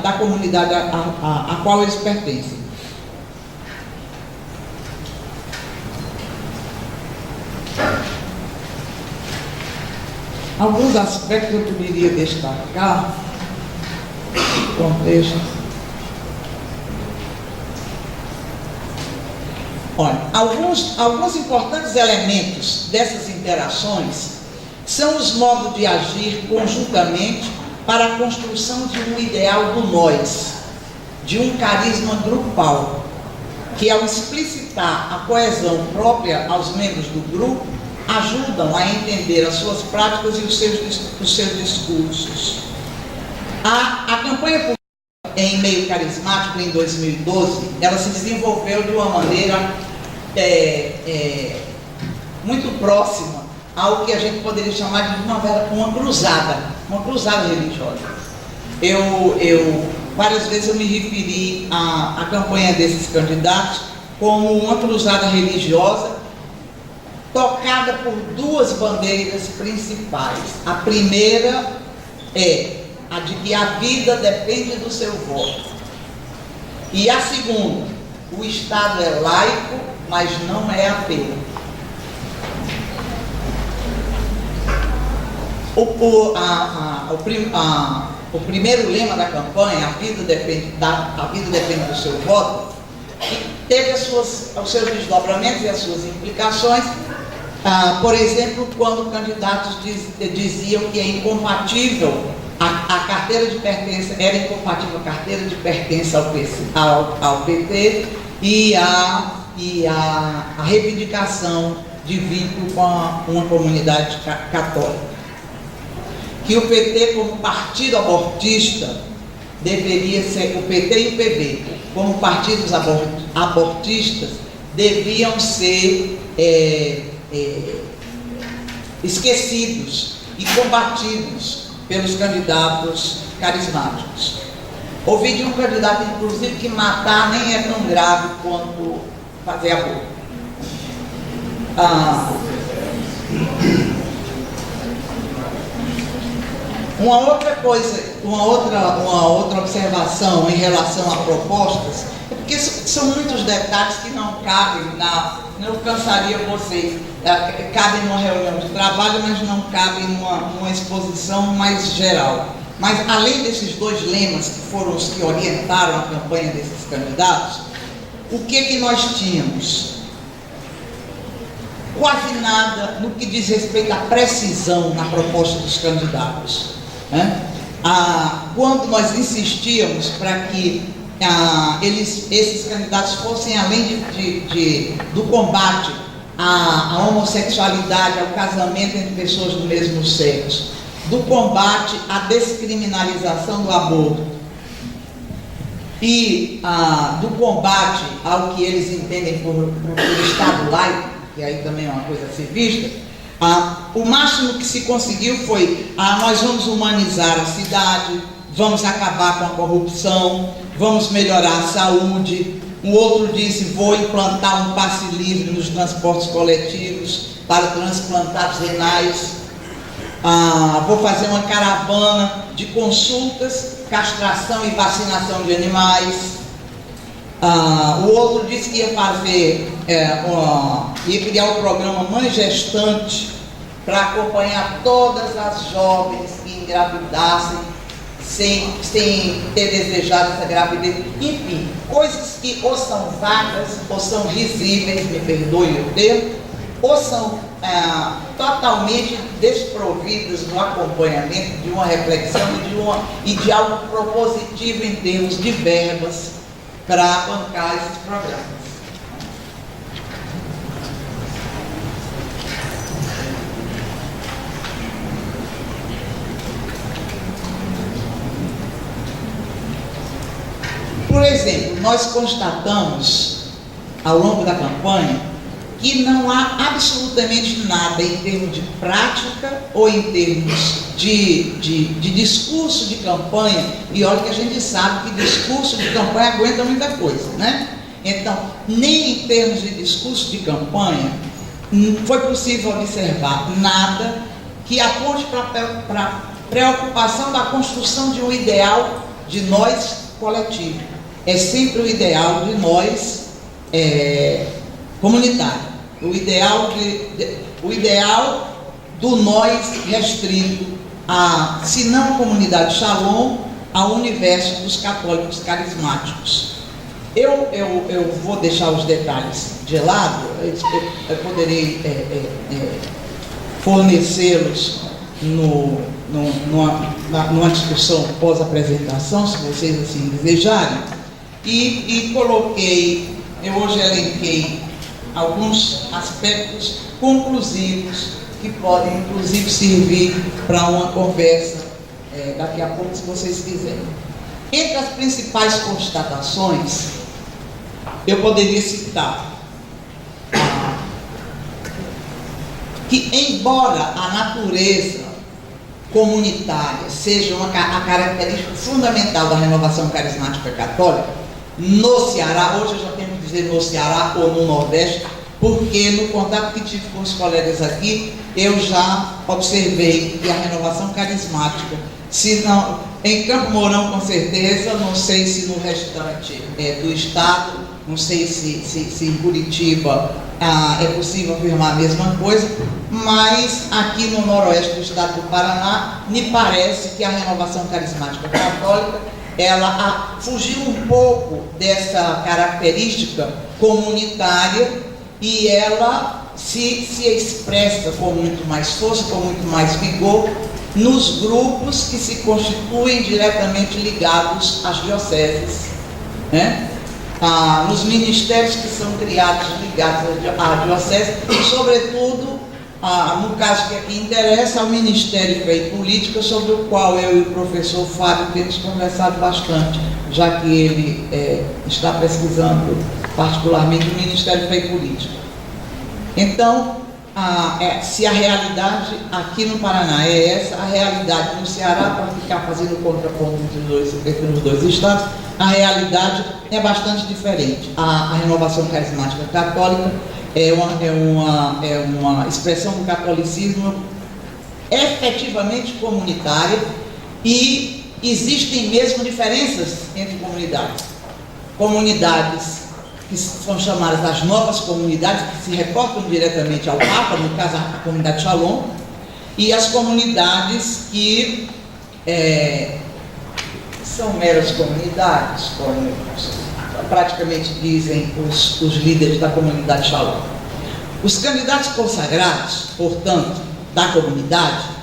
da comunidade a qual eles pertencem. Alguns aspectos eu poderia destacar, contexto. Olha, alguns importantes elementos dessas interações são os modos de agir conjuntamente para a construção de um ideal do nós, de um carisma grupal, que ao explicitar a coesão própria aos membros do grupo, ajudam a entender as suas práticas e os seus discursos. A campanha política em meio carismático em 2012, ela se desenvolveu de uma maneira muito próxima ao que a gente poderia chamar de uma cruzada religiosa. Várias vezes eu me referi à campanha desses candidatos como uma cruzada religiosa tocada por duas bandeiras principais. A primeira é a de que a vida depende do seu voto. E a segunda, o Estado é laico, mas não é ateu. O primeiro lema da campanha, a vida depende do seu voto, teve os seus desdobramentos e as suas implicações. Por exemplo, quando candidatos diziam que é incompatível a carteira de pertença era incompatível, a carteira de pertença ao PT e a reivindicação de vínculo com uma comunidade católica. Que o PT, como partido abortista, deveria ser, o PT e o PV, como partidos abortistas, deviam ser esquecidos e combatidos pelos candidatos carismáticos. Ouvi de um candidato, inclusive, que matar nem é tão grave quanto fazer aborto. Uma outra coisa, uma outra observação em relação a propostas, é porque são muitos detalhes que não cabem, não cansaria vocês, cabem numa reunião de trabalho, mas não cabem numa exposição mais geral. Mas além desses dois lemas, que foram os que orientaram a campanha desses candidatos, o que nós tínhamos? Quase nada no que diz respeito à precisão na proposta dos candidatos. Quando nós insistíamos para que esses candidatos fossem além do combate à homossexualidade, ao casamento entre pessoas do mesmo sexo, do combate à descriminalização do aborto e do combate ao que eles entendem por Estado laico, que aí também é uma coisa a ser vista, o máximo que se conseguiu foi: nós vamos humanizar a cidade, vamos acabar com a corrupção, vamos melhorar a saúde. O outro disse: vou implantar um passe livre nos transportes coletivos para transplantados renais, vou fazer uma caravana de consultas, castração e vacinação de animais. O outro disse que ia criar o programa Mãe Gestante para acompanhar todas as jovens que engravidassem sem ter desejado essa gravidez. Enfim, coisas que ou são vagas, ou são risíveis, me perdoe o termo, ou são totalmente desprovidas do acompanhamento, de uma reflexão e de algo propositivo em termos de verbas para bancar esses programas. Por exemplo, nós constatamos ao longo da campanha que não há absolutamente nada em termos de prática ou em termos de discurso de campanha, e olha que a gente sabe que discurso de campanha aguenta muita coisa, né? Então, nem em termos de discurso de campanha foi possível observar nada que aponte para a preocupação da construção de um ideal de nós coletivo. É sempre o ideal de nós comunitário, o ideal do nós restrito se não a comunidade Shalom, ao universo dos católicos carismáticos. Eu vou deixar os detalhes de lado, eu poderei fornecê-los numa discussão pós-apresentação, se vocês assim desejarem, e coloquei, eu hoje elenquei alguns aspectos conclusivos que podem inclusive servir para uma conversa daqui a pouco, se vocês quiserem. Entre as principais constatações, eu poderia citar que, embora a natureza comunitária seja a característica fundamental da renovação carismática católica, no Ceará, hoje eu já tenho que dizer no Ceará ou no Nordeste, porque no contato que tive com os colegas aqui, eu já observei que a renovação carismática, se não, em Campo Mourão com certeza, não sei se no restante do estado, não sei se em Curitiba é possível afirmar a mesma coisa, mas aqui no noroeste do estado do Paraná, me parece que a renovação carismática católica, ela fugiu um pouco dessa característica comunitária e ela se expressa com muito mais força, com muito mais vigor nos grupos que se constituem diretamente ligados às dioceses, né? Nos ministérios que são criados ligados à diocese, e sobretudo, no caso que aqui interessa, ao Ministério de Fé e Política, sobre o qual eu e o professor Fábio temos conversado bastante, já que ele está pesquisando particularmente o Ministério de Fé e Política. Então, se a realidade aqui no Paraná é essa, a realidade no Ceará, para ficar fazendo contraponto entre os dois estados, a realidade é bastante diferente. A renovação carismática católica é uma expressão do catolicismo efetivamente comunitária, e existem mesmo diferenças entre comunidades. Comunidades que são chamadas as novas comunidades, que se reportam diretamente ao Papa, no caso a comunidade Shalom, e as comunidades que são meras comunidades, como praticamente dizem os líderes da comunidade Shalom. Os candidatos consagrados, portanto, da comunidade,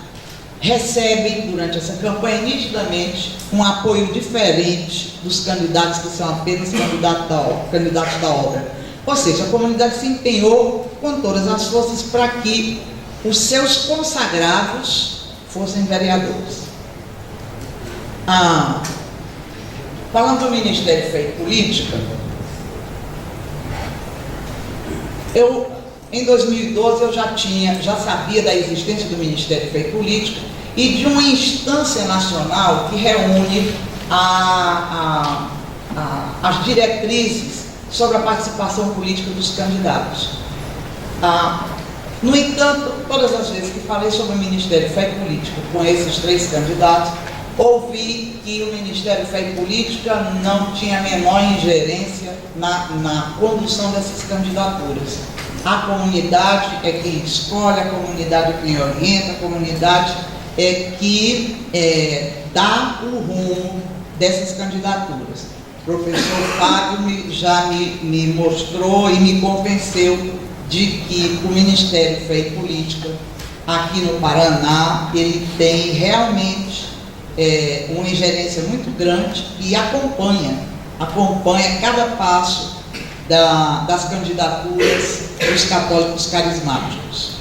recebem durante essa campanha nitidamente um apoio diferente dos candidatos que são apenas candidatos da obra. Ou seja, a comunidade se empenhou com todas as forças para que os seus consagrados fossem vereadores. Falando do Ministério de Fé e Política, em 2012 eu já sabia da existência do Ministério de Fé e Política e de uma instância nacional que reúne as diretrizes sobre a participação política dos candidatos. No entanto, todas as vezes que falei sobre o Ministério de Fé e Política com esses 3 candidatos, ouvi que o Ministério de Fé e Política não tinha a menor ingerência na condução dessas candidaturas. A comunidade é quem escolhe, a comunidade é quem orienta, a comunidade é que dá o rumo dessas candidaturas. O professor Fábio já me mostrou e me convenceu de que o Ministério de Fé e Política aqui no Paraná, ele tem realmente uma ingerência muito grande e acompanha cada passo das candidaturas dos católicos carismáticos.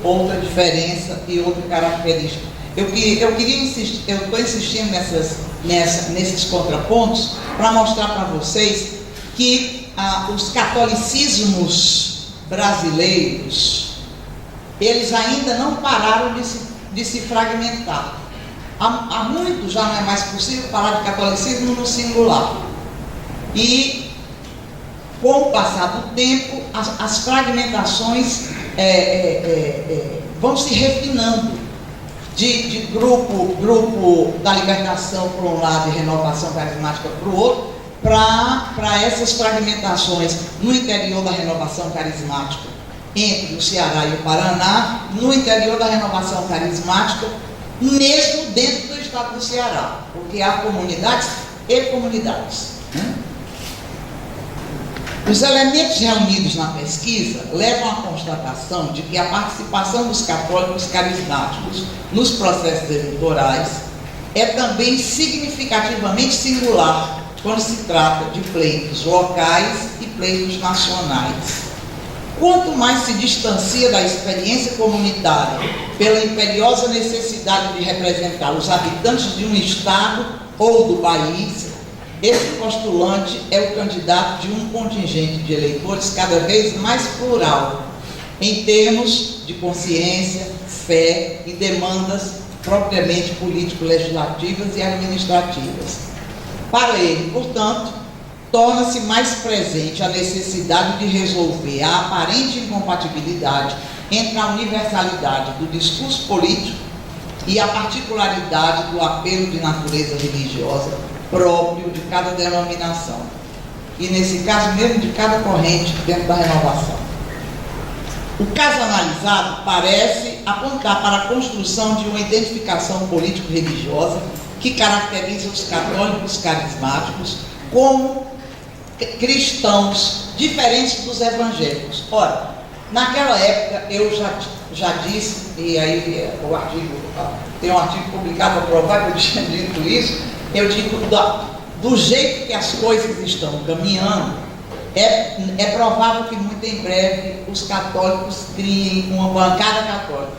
Outra diferença e outra característica. Eu estou insistindo nesses contrapontos para mostrar para vocês que os catolicismos brasileiros, eles ainda não pararam de se fragmentar. Há muito já não é mais possível falar de catolicismo no singular. E, com o passar do tempo, as fragmentações vão se refinando de grupo da libertação por um lado e renovação carismática para o outro, para essas fragmentações no interior da renovação carismática entre o Ceará e o Paraná, no interior da renovação carismática, mesmo dentro do estado do Ceará, porque há comunidades e comunidades, né? Os elementos reunidos na pesquisa levam à constatação de que a participação dos católicos carismáticos nos processos eleitorais é também significativamente singular quando se trata de pleitos locais e pleitos nacionais. Quanto mais se distancia da experiência comunitária pela imperiosa necessidade de representar os habitantes de um estado ou do país, esse postulante é o candidato de um contingente de eleitores cada vez mais plural, em termos de consciência, fé e demandas propriamente político-legislativas e administrativas. Para ele, portanto, torna-se mais presente a necessidade de resolver a aparente incompatibilidade entre a universalidade do discurso político e a particularidade do apelo de natureza religiosa próprio de cada denominação, e nesse caso mesmo de cada corrente dentro da renovação. O caso analisado parece apontar para a construção de uma identificação político-religiosa que caracteriza os católicos carismáticos como cristãos diferentes dos evangélicos. Ora, Naquela época eu já disse, e aí tem um artigo publicado para provar que eu tinha dito isso, eu digo, do jeito que as coisas estão caminhando, é provável que muito em breve os católicos criem uma bancada católica,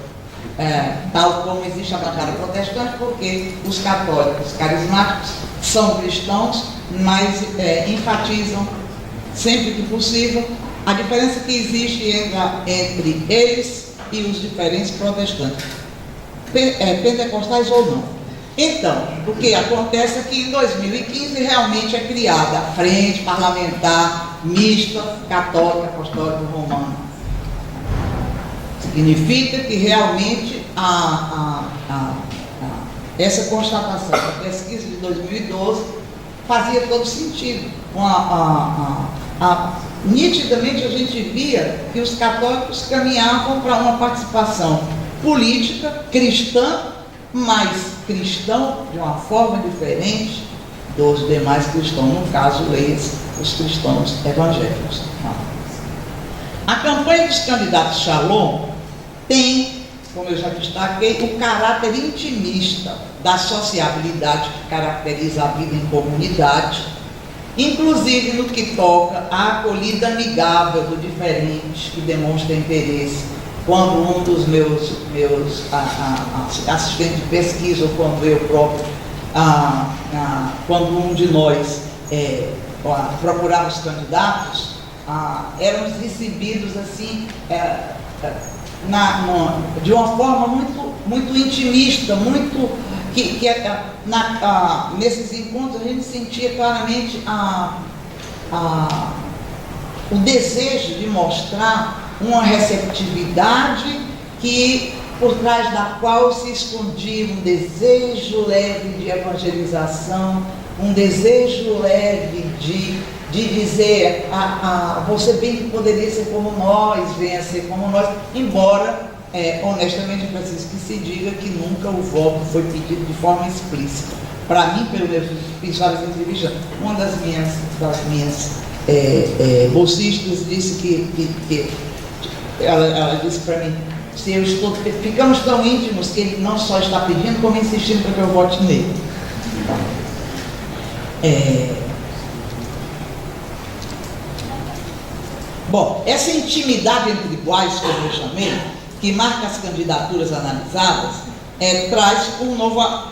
tal como existe a bancada protestante, porque os católicos carismáticos são cristãos, mas enfatizam sempre que possível a diferença que existe entre eles e os diferentes protestantes, pentecostais ou não. Então, o que acontece é que em 2015 realmente é criada a Frente Parlamentar Mista Católica Apostólica Romana. Significa que realmente essa constatação da pesquisa de 2012 fazia todo sentido. Nitidamente a gente via que os católicos caminhavam para uma participação política cristã, mas cristão de uma forma diferente dos demais cristãos, no caso, os cristãos evangélicos. A campanha dos candidatos Shalom tem, como eu já destaquei, o caráter intimista da sociabilidade que caracteriza a vida em comunidade, inclusive no que toca à acolhida amigável do diferente que demonstra interesse. Quando um dos meus assistentes de pesquisa, ou quando eu próprio, quando um de nós procurava os candidatos, éramos recebidos assim, de uma forma muito intimista, nesses encontros a gente sentia claramente o desejo de mostrar uma receptividade por trás da qual se escondia um desejo leve de evangelização, um desejo leve de dizer você bem que poderia ser como nós, venha ser como nós, embora honestamente preciso que se diga que nunca o voto foi pedido de forma explícita. Para mim, pelo menos, fiz várias entrevistas, uma das minhas bolsistas disse que ela disse para mim, ficamos tão íntimos que ele não só está pedindo, como insistindo para que eu vote nele. Bom, essa intimidade entre iguais, como eu chamei, que marca as candidaturas analisadas,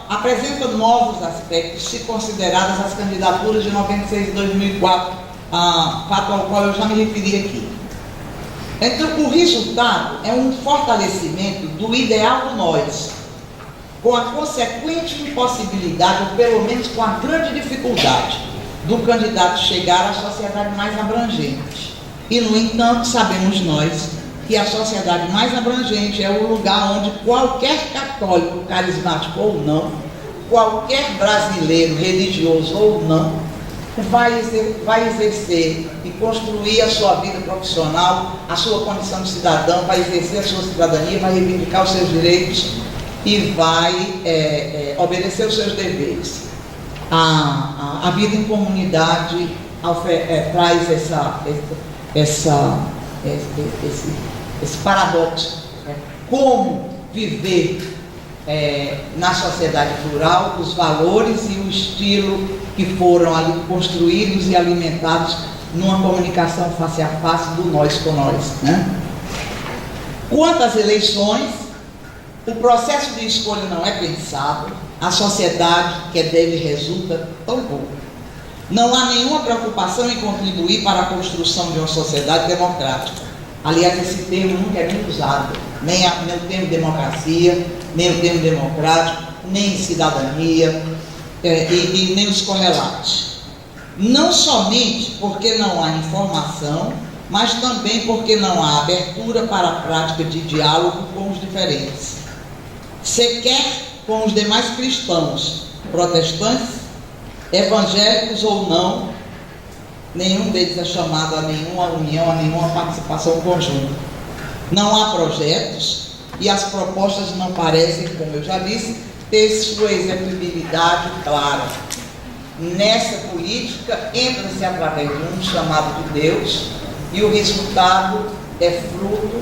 apresenta novos aspectos se consideradas as candidaturas de 96 e 2004, fato ao qual eu já me referi aqui. Então, o resultado é um fortalecimento do ideal do nós, com a consequente impossibilidade, ou pelo menos com a grande dificuldade, do candidato chegar à sociedade mais abrangente. E, no entanto, sabemos nós que a sociedade mais abrangente é o lugar onde qualquer católico, carismático ou não, qualquer brasileiro, religioso ou não, vai exercer e construir a sua vida profissional, a sua condição de cidadão, vai exercer a sua cidadania, vai reivindicar os seus direitos e vai obedecer os seus deveres. A vida em comunidade traz esse paradoxo. Como viver na sociedade plural, os valores e o estilo que foram ali construídos e alimentados numa comunicação face a face do nós com nós, né? Quanto às eleições, o processo de escolha não é pensado, a sociedade que dele resulta tão pouco. Não há nenhuma preocupação em contribuir para a construção de uma sociedade democrática. Aliás, esse termo nunca é muito usado, nem o termo democracia, nem o termo democrático, nem cidadania, e nem os correlatos. Não somente porque não há informação, mas também porque não há abertura para a prática de diálogo com os diferentes, sequer com os demais cristãos, protestantes, evangélicos ou não. Nenhum deles é chamado a nenhuma união, a nenhuma participação conjunta. Não há projetos e as propostas não parecem, como eu já disse, ter sua executibilidade clara. Nessa política entra-se através de um chamado de Deus, e o resultado é fruto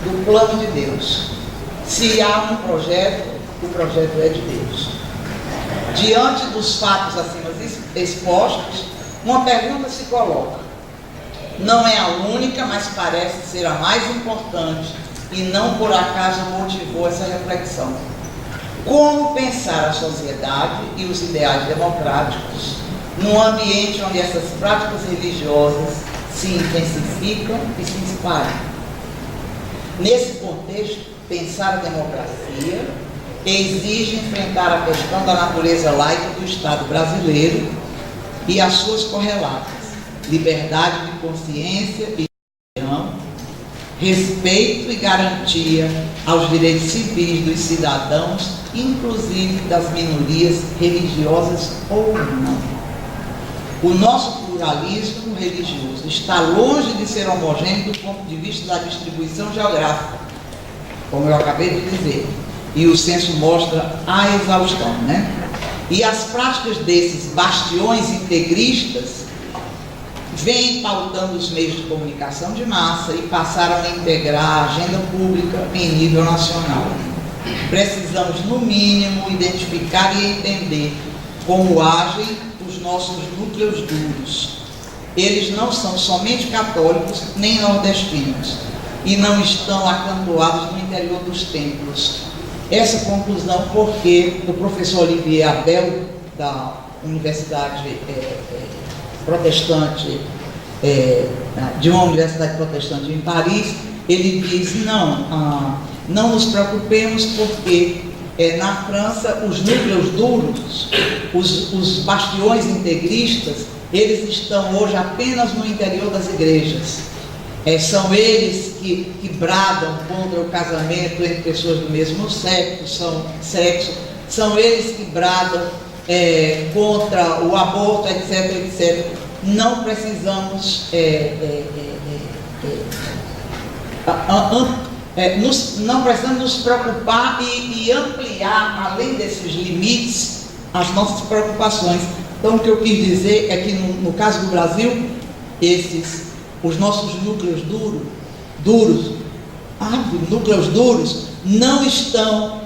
do plano de Deus. Se há um projeto, o projeto é de Deus. Diante dos fatos acima expostos, uma pergunta se coloca. Não é a única, mas parece ser a mais importante e não por acaso motivou essa reflexão. Como pensar a sociedade e os ideais democráticos num ambiente onde essas práticas religiosas se intensificam e se espalham? Nesse contexto, pensar a democracia exige enfrentar a questão da natureza laica do Estado brasileiro e as suas correlatas: liberdade de consciência e religião, respeito e garantia aos direitos civis dos cidadãos, inclusive das minorias religiosas ou não. O nosso pluralismo religioso está longe de ser homogêneo do ponto de vista da distribuição geográfica, como eu acabei de dizer, e o censo mostra a exaustão, né? E as práticas desses bastiões integristas vêm pautando os meios de comunicação de massa e passaram a integrar a agenda pública em nível nacional. Precisamos, no mínimo, identificar e entender como agem os nossos núcleos duros. Eles não são somente católicos nem nordestinos e não estão acantoados no interior dos templos. Essa conclusão porque o professor Olivier Abel, da Universidade Protestante, de uma universidade protestante em Paris, ele diz: não nos preocupemos porque na França os núcleos duros, os bastiões integristas, eles estão hoje apenas no interior das igrejas. São eles que bradam contra o casamento entre pessoas do mesmo sexo, são eles que bradam contra o aborto, etc, etc. Não precisamos não precisamos nos preocupar e ampliar, além desses limites, as nossas preocupações. Então, o que eu quis dizer é que, no caso do Brasil, os nossos núcleos duros não estão,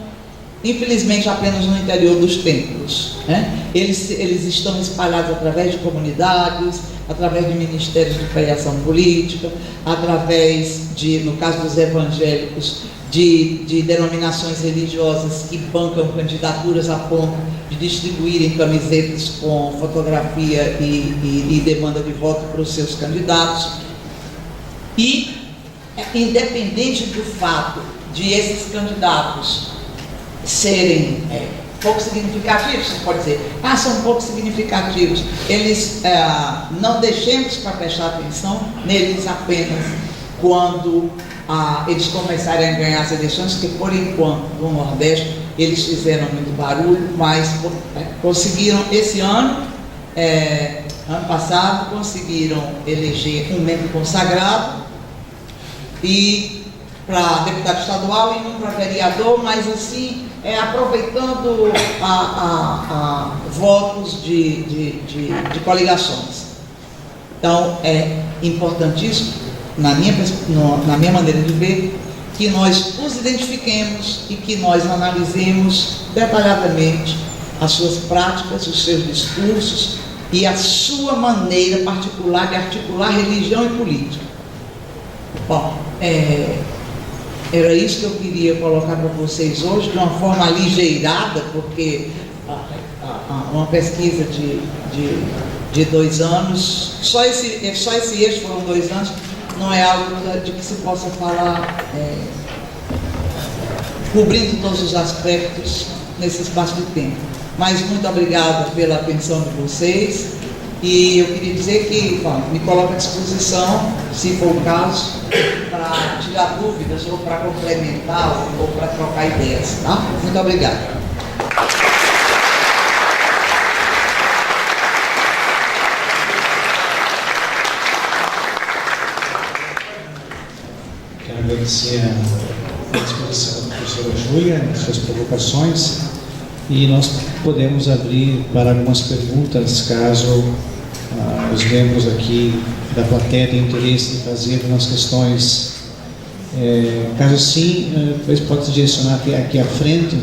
infelizmente, apenas no interior dos templos, né? Eles estão espalhados através de comunidades, através de ministérios de filiação política, através no caso dos evangélicos, de denominações religiosas que bancam candidaturas a ponto de distribuírem camisetas com fotografia e demanda de voto para os seus candidatos. E, independente do fato de esses candidatos serem pouco significativos, você pode dizer, são pouco significativos, eles não deixemos para prestar atenção neles apenas quando eles começarem a ganhar as eleições, que por enquanto no Nordeste eles fizeram muito barulho, mas conseguiram esse ano passado, conseguiram eleger um membro consagrado e para deputado estadual e um para vereador, mas assim, aproveitando votos de coligações. Então, é importantíssimo, na minha maneira de ver, que nós os identifiquemos e que nós analisemos detalhadamente as suas práticas, os seus discursos e a sua maneira particular de articular religião e política. Bom, era isso que eu queria colocar para vocês hoje, de uma forma aligeirada, porque uma pesquisa de 2 anos, só esse eixo foram 2 anos, não é algo de que se possa falar cobrindo todos os aspectos nesse espaço de tempo. Mas muito obrigada pela atenção de vocês. E eu queria dizer que me coloco à disposição, se for o caso, para tirar dúvidas ou para complementar ou para trocar ideias, tá? Muito obrigado. Quero agradecer a disposição da professora Júlia, as suas provocações, e nós podemos abrir para algumas perguntas, caso os membros aqui da plateia tenham interesse em fazer algumas questões Caso sim, depois pode se direcionar aqui à frente,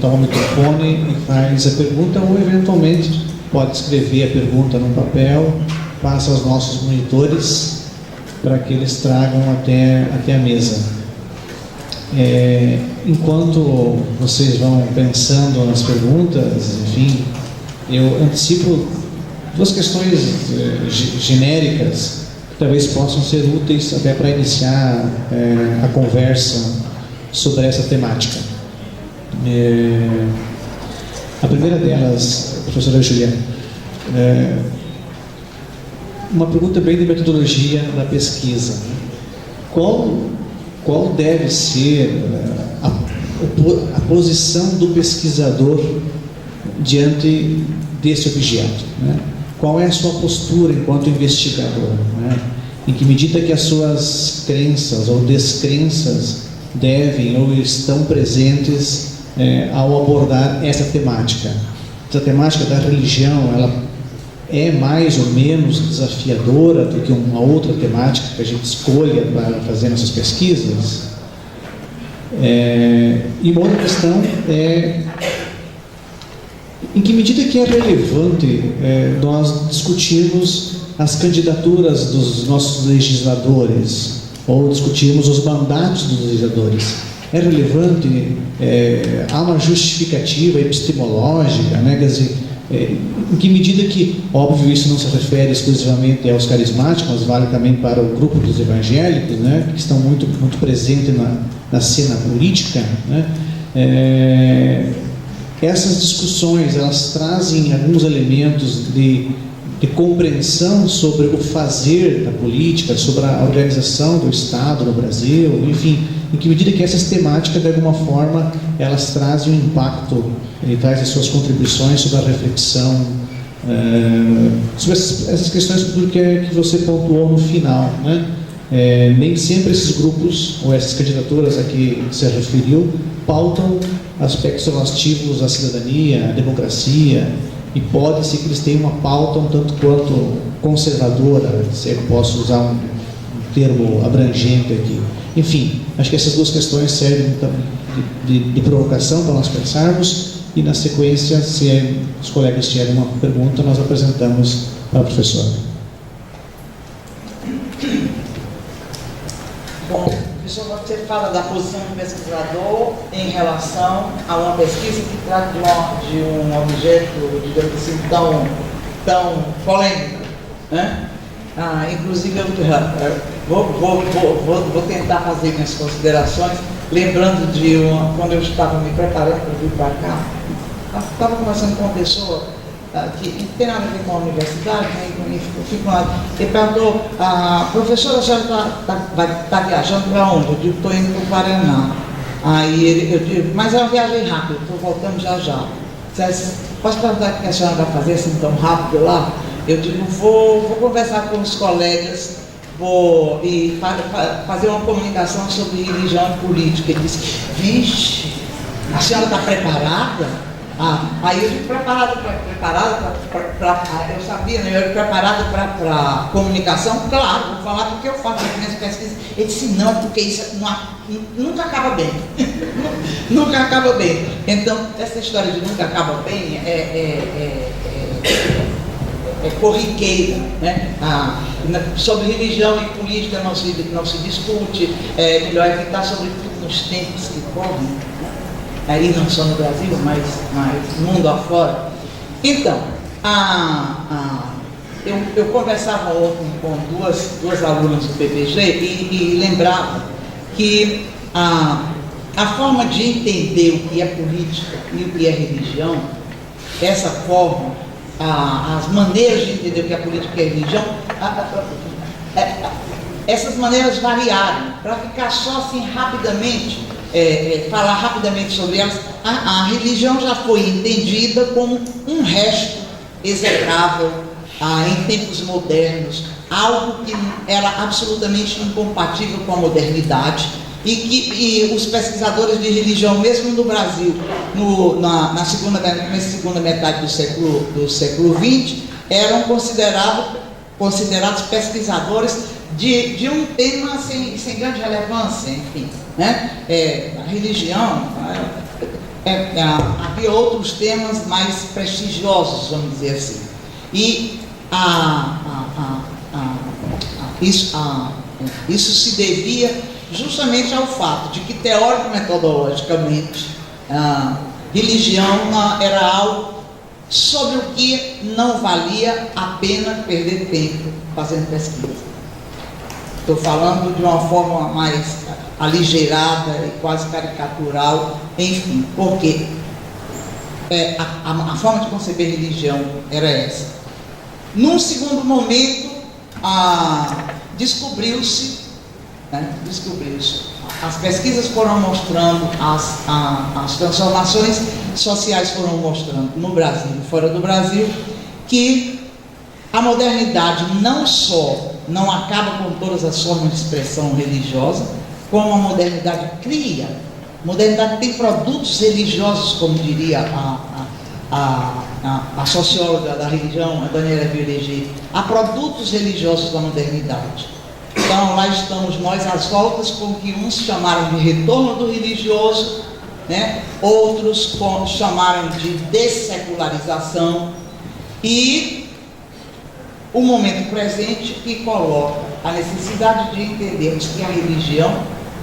toma o microfone e faz a pergunta, ou eventualmente pode escrever a pergunta no papel, passa aos nossos monitores para que eles tragam até a mesa. Enquanto vocês vão pensando nas perguntas, enfim, eu antecipo duas questões genéricas que talvez possam ser úteis até para iniciar a conversa sobre essa temática. A primeira delas, professora Juliana, uma pergunta bem de metodologia da pesquisa. Qual deve ser a posição do pesquisador diante desse objeto, né? Qual é a sua postura enquanto investigador, né? Em que medida que as suas crenças ou descrenças devem ou estão presentes ao abordar essa temática? Essa temática da religião, ela é mais ou menos desafiadora do que uma outra temática que a gente escolha para fazer nossas pesquisas? E uma outra questão é em que medida que é relevante nós discutirmos as candidaturas dos nossos legisladores ou discutirmos os mandatos dos legisladores. É relevante, há uma justificativa epistemológica, né? Quer dizer, em que medida que, óbvio, isso não se refere exclusivamente aos carismáticos, mas vale também para o grupo dos evangélicos, né? Que estão muito presentes na cena política, né? Essas discussões, elas trazem alguns elementos de compreensão sobre o fazer da política, sobre a organização do Estado no Brasil, enfim, em que medida que essas temáticas, de alguma forma, elas trazem um impacto e trazem as suas contribuições sobre a reflexão, sobre essas questões que você pontuou no final, né? Nem sempre esses grupos ou essas candidaturas a que você referiu pautam aspectos relativos à cidadania, à democracia, e pode ser que eles tenham uma pauta um tanto quanto conservadora, se eu posso usar um termo abrangente aqui. Enfim, acho que essas duas questões servem de provocação para nós pensarmos, e na sequência, se os colegas tiverem uma pergunta, nós apresentamos para a professora. Bom, professor, você fala da posição do pesquisador em relação a uma pesquisa que trata de um objeto, digamos assim, tão polêmico, né? Inclusive, eu vou tentar fazer minhas considerações, lembrando de quando eu estava me preparando para vir para cá, estava conversando com uma pessoa que não tem nada a ver com a universidade, né? Ele perguntou: professora, a senhora vai estar viajando para onde? Eu digo: estou indo para o Paraná. Aí eu digo: mas é uma viagem rápida, estou voltando já já. Posso perguntar o que a senhora vai fazer assim tão rápido lá? Eu digo: vou conversar com os colegas, vou fazer uma comunicação sobre religião e política. Ele disse: vixe, a senhora está preparada? Aí eu digo: preparada para eu sabia, né? Eu era preparada para comunicação, claro, vou falar porque eu faço as minhas pesquisas. Ele disse: não, porque isso nunca acaba bem. Nunca acaba bem. Então, essa história de nunca acaba bem é corriqueira, né? Sobre religião e política não se discute, é melhor evitar, sobretudo nos tempos que correm, aí não só no Brasil, mas mundo afora. Então, eu conversava ontem com duas alunas do PPG e lembrava que a forma de entender o que é política e o que é religião, essa forma, as maneiras de entender o que é política e religião, essas maneiras variaram. Para ficar só assim rapidamente, falar rapidamente sobre elas, a religião já foi entendida como um resto execrável em tempos modernos, algo que era absolutamente incompatível com a modernidade, e que os pesquisadores de religião, mesmo no Brasil, na segunda metade do século XX, eram considerados pesquisadores de um tema sem grande relevância, enfim, né? A religião, havia outros temas mais prestigiosos, vamos dizer assim. E isso se devia justamente ao fato de que, teórico-metodologicamente, religião era algo sobre o que não valia a pena perder tempo fazendo pesquisa. Estou falando de uma forma mais aligeirada e quase caricatural, enfim, porque a forma de conceber religião era essa. Num segundo momento, descobriu-se, as pesquisas foram mostrando, as transformações sociais foram mostrando no Brasil e fora do Brasil, que a modernidade não só não acaba com todas as formas de expressão religiosa, como a modernidade cria. A modernidade tem produtos religiosos, como diria a socióloga da religião, a Daniela Violégé. Há produtos religiosos da modernidade. Então, lá estamos nós às voltas com o que uns chamaram de retorno do religioso, né? Outros chamaram de dessecularização, e o momento presente que coloca a necessidade de entendermos que a religião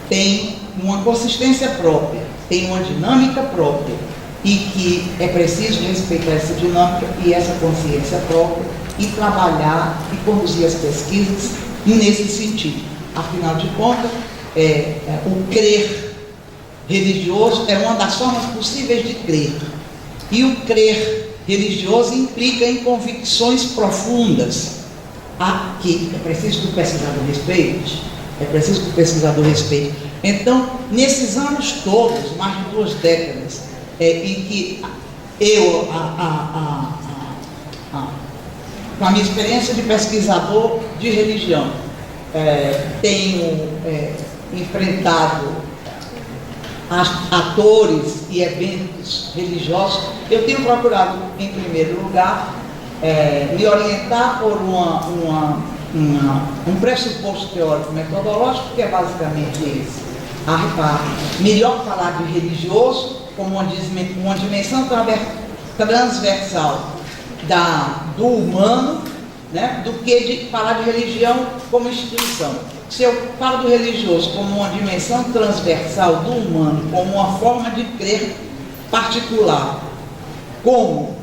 tem uma consistência própria, tem uma dinâmica própria, e que é preciso respeitar essa dinâmica e essa consciência própria e trabalhar e conduzir as pesquisas nesse sentido. Afinal de contas, o crer religioso é uma das formas possíveis de crer, e o crer religioso implica em convicções profundas, a que é preciso que o pesquisador respeite. Então, nesses anos todos, mais de 2 décadas, em que eu, com a minha experiência de pesquisador de religião, tenho enfrentado atores e eventos religiosos, eu tenho procurado, em primeiro lugar, me orientar por um pressuposto teórico metodológico, que é basicamente esse. Melhor falar de religioso como uma dimensão transversal do humano, né, do que de falar de religião como instituição. Se eu falo do religioso como uma dimensão transversal do humano, como uma forma de crer particular, como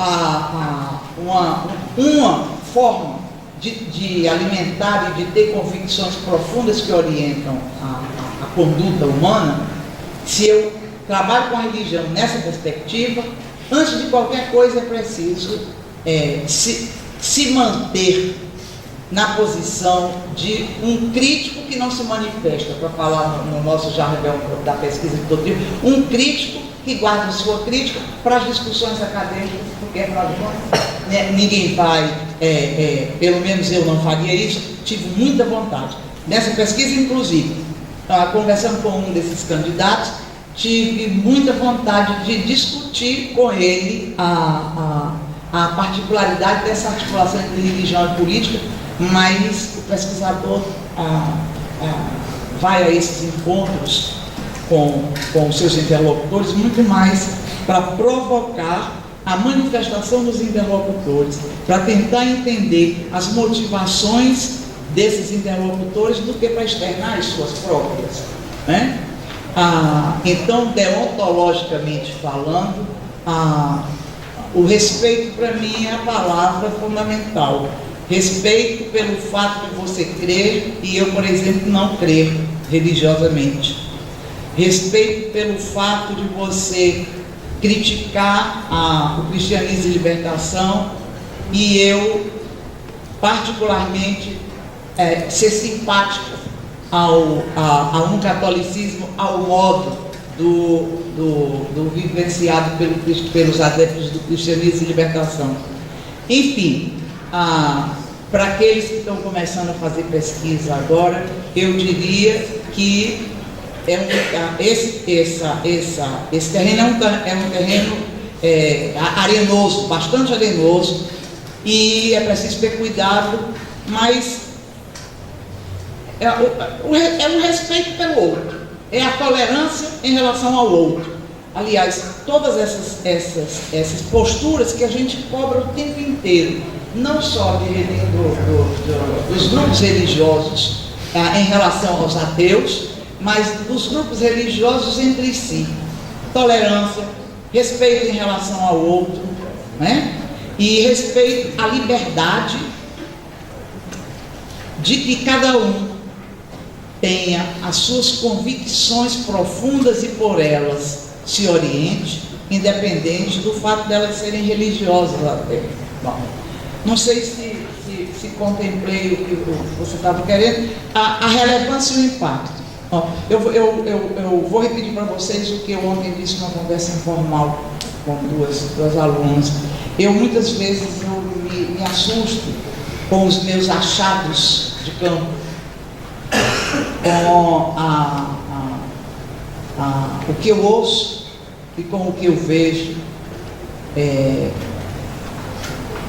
uma forma de alimentar e de ter convicções profundas que orientam a conduta humana, se eu trabalho com a religião nessa perspectiva, antes de qualquer coisa é preciso se manter na posição de um crítico que não se manifesta, para falar no nosso jargão da pesquisa de todo dia, um crítico que guarda sua crítica para as discussões acadêmicas, porque, afinal de contas, ninguém vai, pelo menos eu não faria isso, tive muita vontade. Nessa pesquisa, inclusive, conversando com um desses candidatos, tive muita vontade de discutir com ele a particularidade dessa articulação entre religião e política, mas o pesquisador vai a esses encontros com os seus interlocutores muito mais para provocar a manifestação dos interlocutores, para tentar entender as motivações desses interlocutores do que para externar as suas próprias, né? Então, deontologicamente falando, o respeito para mim é a palavra fundamental. Respeito pelo fato de você crer e eu, por exemplo, não crer religiosamente. Respeito pelo fato de você criticar o cristianismo e libertação e eu, particularmente, ser simpático a um catolicismo ao modo do vivenciado pelos adeptos do cristianismo e libertação. Enfim, para aqueles que estão começando a fazer pesquisa agora, eu diria que esse terreno é um terreno arenoso, bastante arenoso, e é preciso ter cuidado, mas É o respeito pelo outro, é a tolerância em relação ao outro. Aliás, todas essas posturas que a gente cobra o tempo inteiro, não só dos grupos religiosos em relação aos ateus, mas dos grupos religiosos entre si. Tolerância, respeito em relação ao outro, né? E respeito à liberdade de que cada um tenha as suas convicções profundas e por elas se oriente, independente do fato de elas serem religiosas até. Bom, não sei se contemplei o que você estava querendo, a relevância e o impacto. Eu vou repetir para vocês o que eu ontem disse numa conversa informal com duas alunas. Muitas vezes me assusto com os meus achados de campo, com o que eu ouço e com o que eu vejo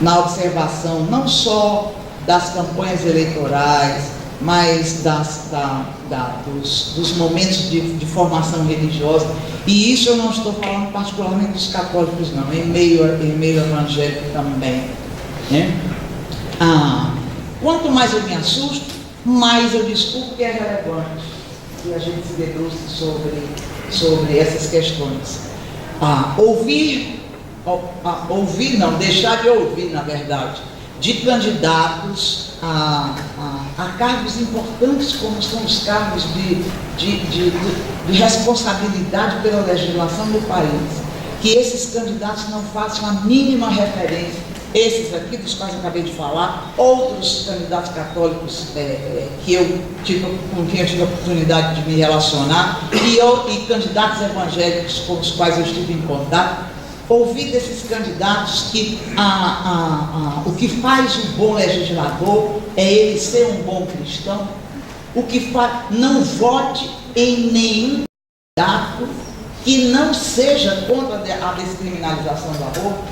na observação não só das campanhas eleitorais, mas dos momentos de formação religiosa. E isso eu não estou falando particularmente dos católicos, não, em meio evangélico também, né? Quanto mais eu me assusto, mais eu descubro que é relevante que a gente se debruce sobre essas questões. Deixar de ouvir, na verdade, de candidatos a cargos importantes, como são os cargos de responsabilidade pela legislação do país, que esses candidatos não façam a mínima referência, esses aqui dos quais eu acabei de falar, outros candidatos católicos com quem eu tive a oportunidade de me relacionar, e candidatos evangélicos com os quais eu estive em contato. Ouvir desses candidatos que o que faz um bom legislador é ele ser um bom cristão, não vote em nenhum candidato que não seja contra a descriminalização do aborto.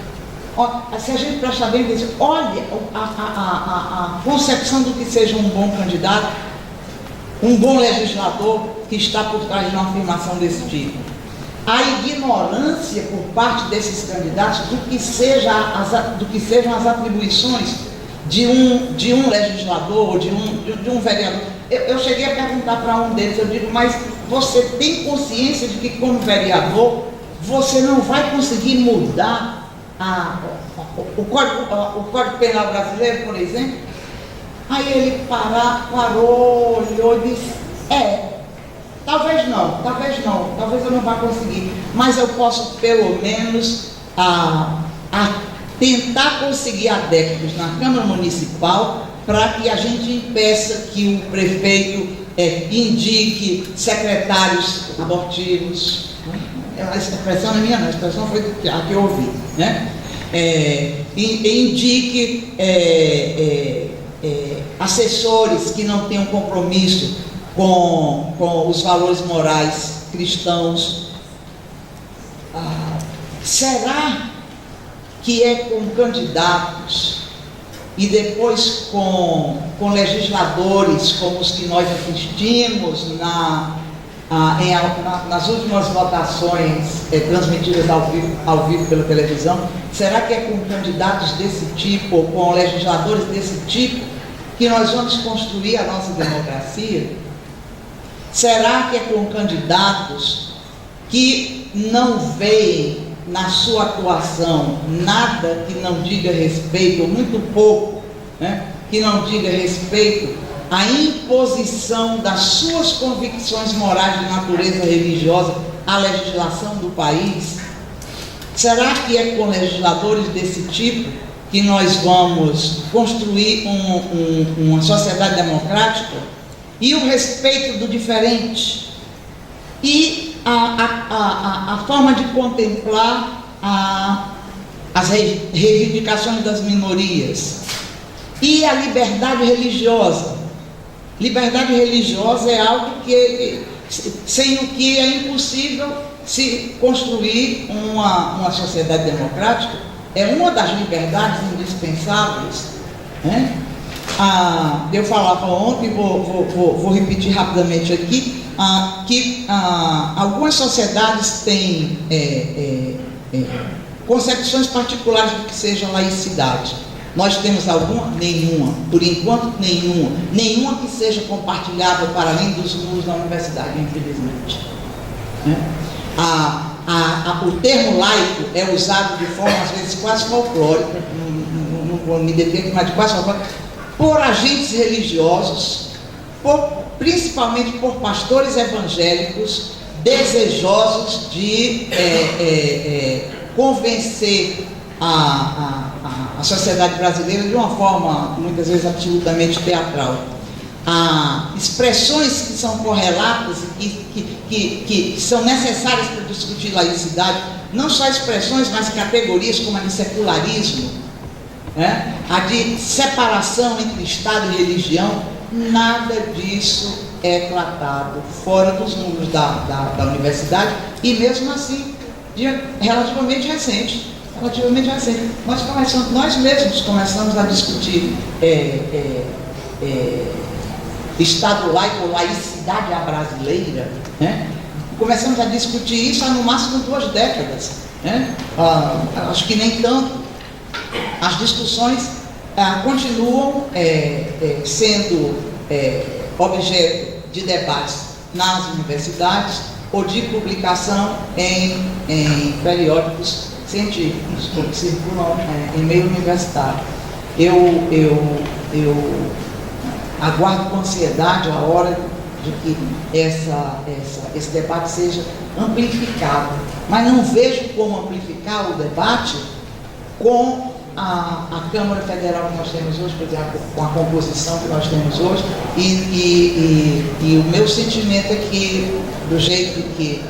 Se a gente prestar bem, olha a concepção do que seja um bom candidato, um bom legislador que está por trás de uma afirmação desse tipo. A ignorância por parte desses candidatos do que sejam as atribuições de um legislador ou de um vereador. Eu cheguei a perguntar para um deles, eu digo, mas você tem consciência de que como vereador você não vai conseguir mudar o Código Penal brasileiro, por exemplo? Aí ele parou, olhou e disse, talvez eu não vá conseguir, mas eu posso pelo menos tentar conseguir adeptos na Câmara Municipal para que a gente impeça que o prefeito indique secretários abortivos. A expressão não é minha, não, a expressão foi a que eu ouvi, né? Indique assessores que não tenham compromisso com os valores morais cristãos. Será que é com candidatos e depois com legisladores como os que nós assistimos nas últimas votações transmitidas ao vivo pela televisão? Será que é com candidatos desse tipo ou com legisladores desse tipo que nós vamos construir a nossa democracia? Será que é com candidatos que não veem na sua atuação nada que não diga respeito, ou muito pouco, né, que não diga respeito à imposição das suas convicções morais de natureza religiosa à legislação do país? Será que é com legisladores desse tipo que nós vamos construir uma sociedade democrática? E o respeito do diferente, e a forma de contemplar as reivindicações das minorias, e a liberdade religiosa. Liberdade religiosa é algo sem o que é impossível se construir uma sociedade democrática. É uma das liberdades indispensáveis, né? eu falava ontem, vou repetir rapidamente aqui, que algumas sociedades têm concepções particulares do que seja laicidade. Nós temos alguma? Nenhuma. Por enquanto, nenhuma. Nenhuma que seja compartilhada para além dos muros da universidade, infelizmente. O termo laico é usado de forma, às vezes, quase folclórica, não vou me deter aqui, mas de quase folclórica, por agentes religiosos, principalmente por pastores evangélicos, desejosos de convencer a sociedade brasileira de uma forma, muitas vezes, absolutamente teatral. Expressões que são correlatas e que são necessárias para discutir laicidade, não só expressões, mas categorias como a de secularismo, a de separação entre Estado e religião, nada disso é tratado fora dos muros da universidade, e mesmo assim, relativamente recente. Nós mesmos começamos a discutir Estado laico ou laicidade à brasileira, começamos a discutir isso há no máximo 2 décadas, acho que nem tanto. As discussões continuam sendo objeto de debates nas universidades ou de publicação em periódicos científicos que circulam em meio universitário. Eu aguardo com ansiedade a hora de que esse debate seja amplificado, mas não vejo como amplificar o debate com a Câmara Federal que nós temos hoje, quer dizer, com a composição que nós temos hoje, e o meu sentimento é que, do jeito que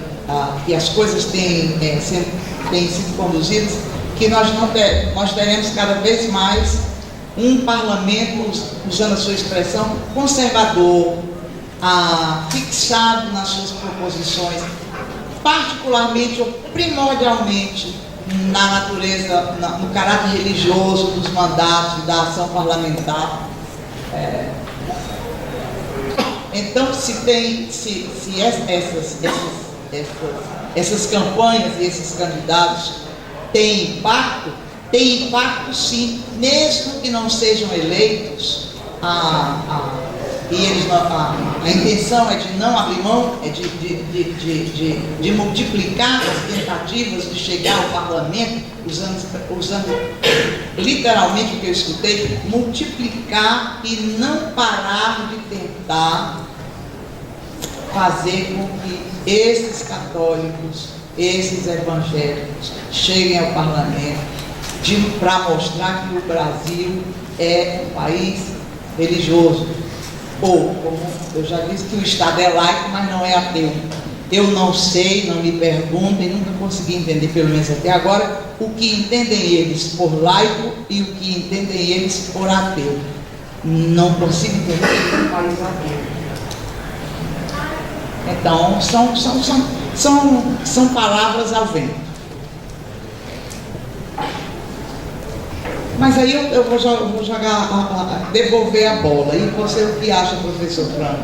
as coisas têm sido conduzidas, que nós teremos cada vez mais um parlamento, usando a sua expressão, conservador, fixado nas suas proposições, particularmente ou primordialmente na natureza, no caráter religioso dos mandatos e da ação parlamentar. Então, se essas campanhas e esses candidatos têm impacto sim, mesmo que não sejam eleitos, a intenção é de não abrir mão, é de multiplicar as tentativas de chegar ao parlamento, usando literalmente o que eu escutei, multiplicar e não parar de tentar fazer com que esses católicos, esses evangélicos cheguem ao parlamento, para mostrar que o Brasil é um país religioso. Ou, como eu já disse, que o Estado é laico, mas não é ateu. Eu não sei, não me perguntem, nunca consegui entender, pelo menos até agora, o que entendem eles por laico e o que entendem eles por ateu. Não consigo entender que é um país ateu. Então, são palavras ao vento. Mas aí eu vou jogar, devolver a bola. E você, o que acha, professor Franco?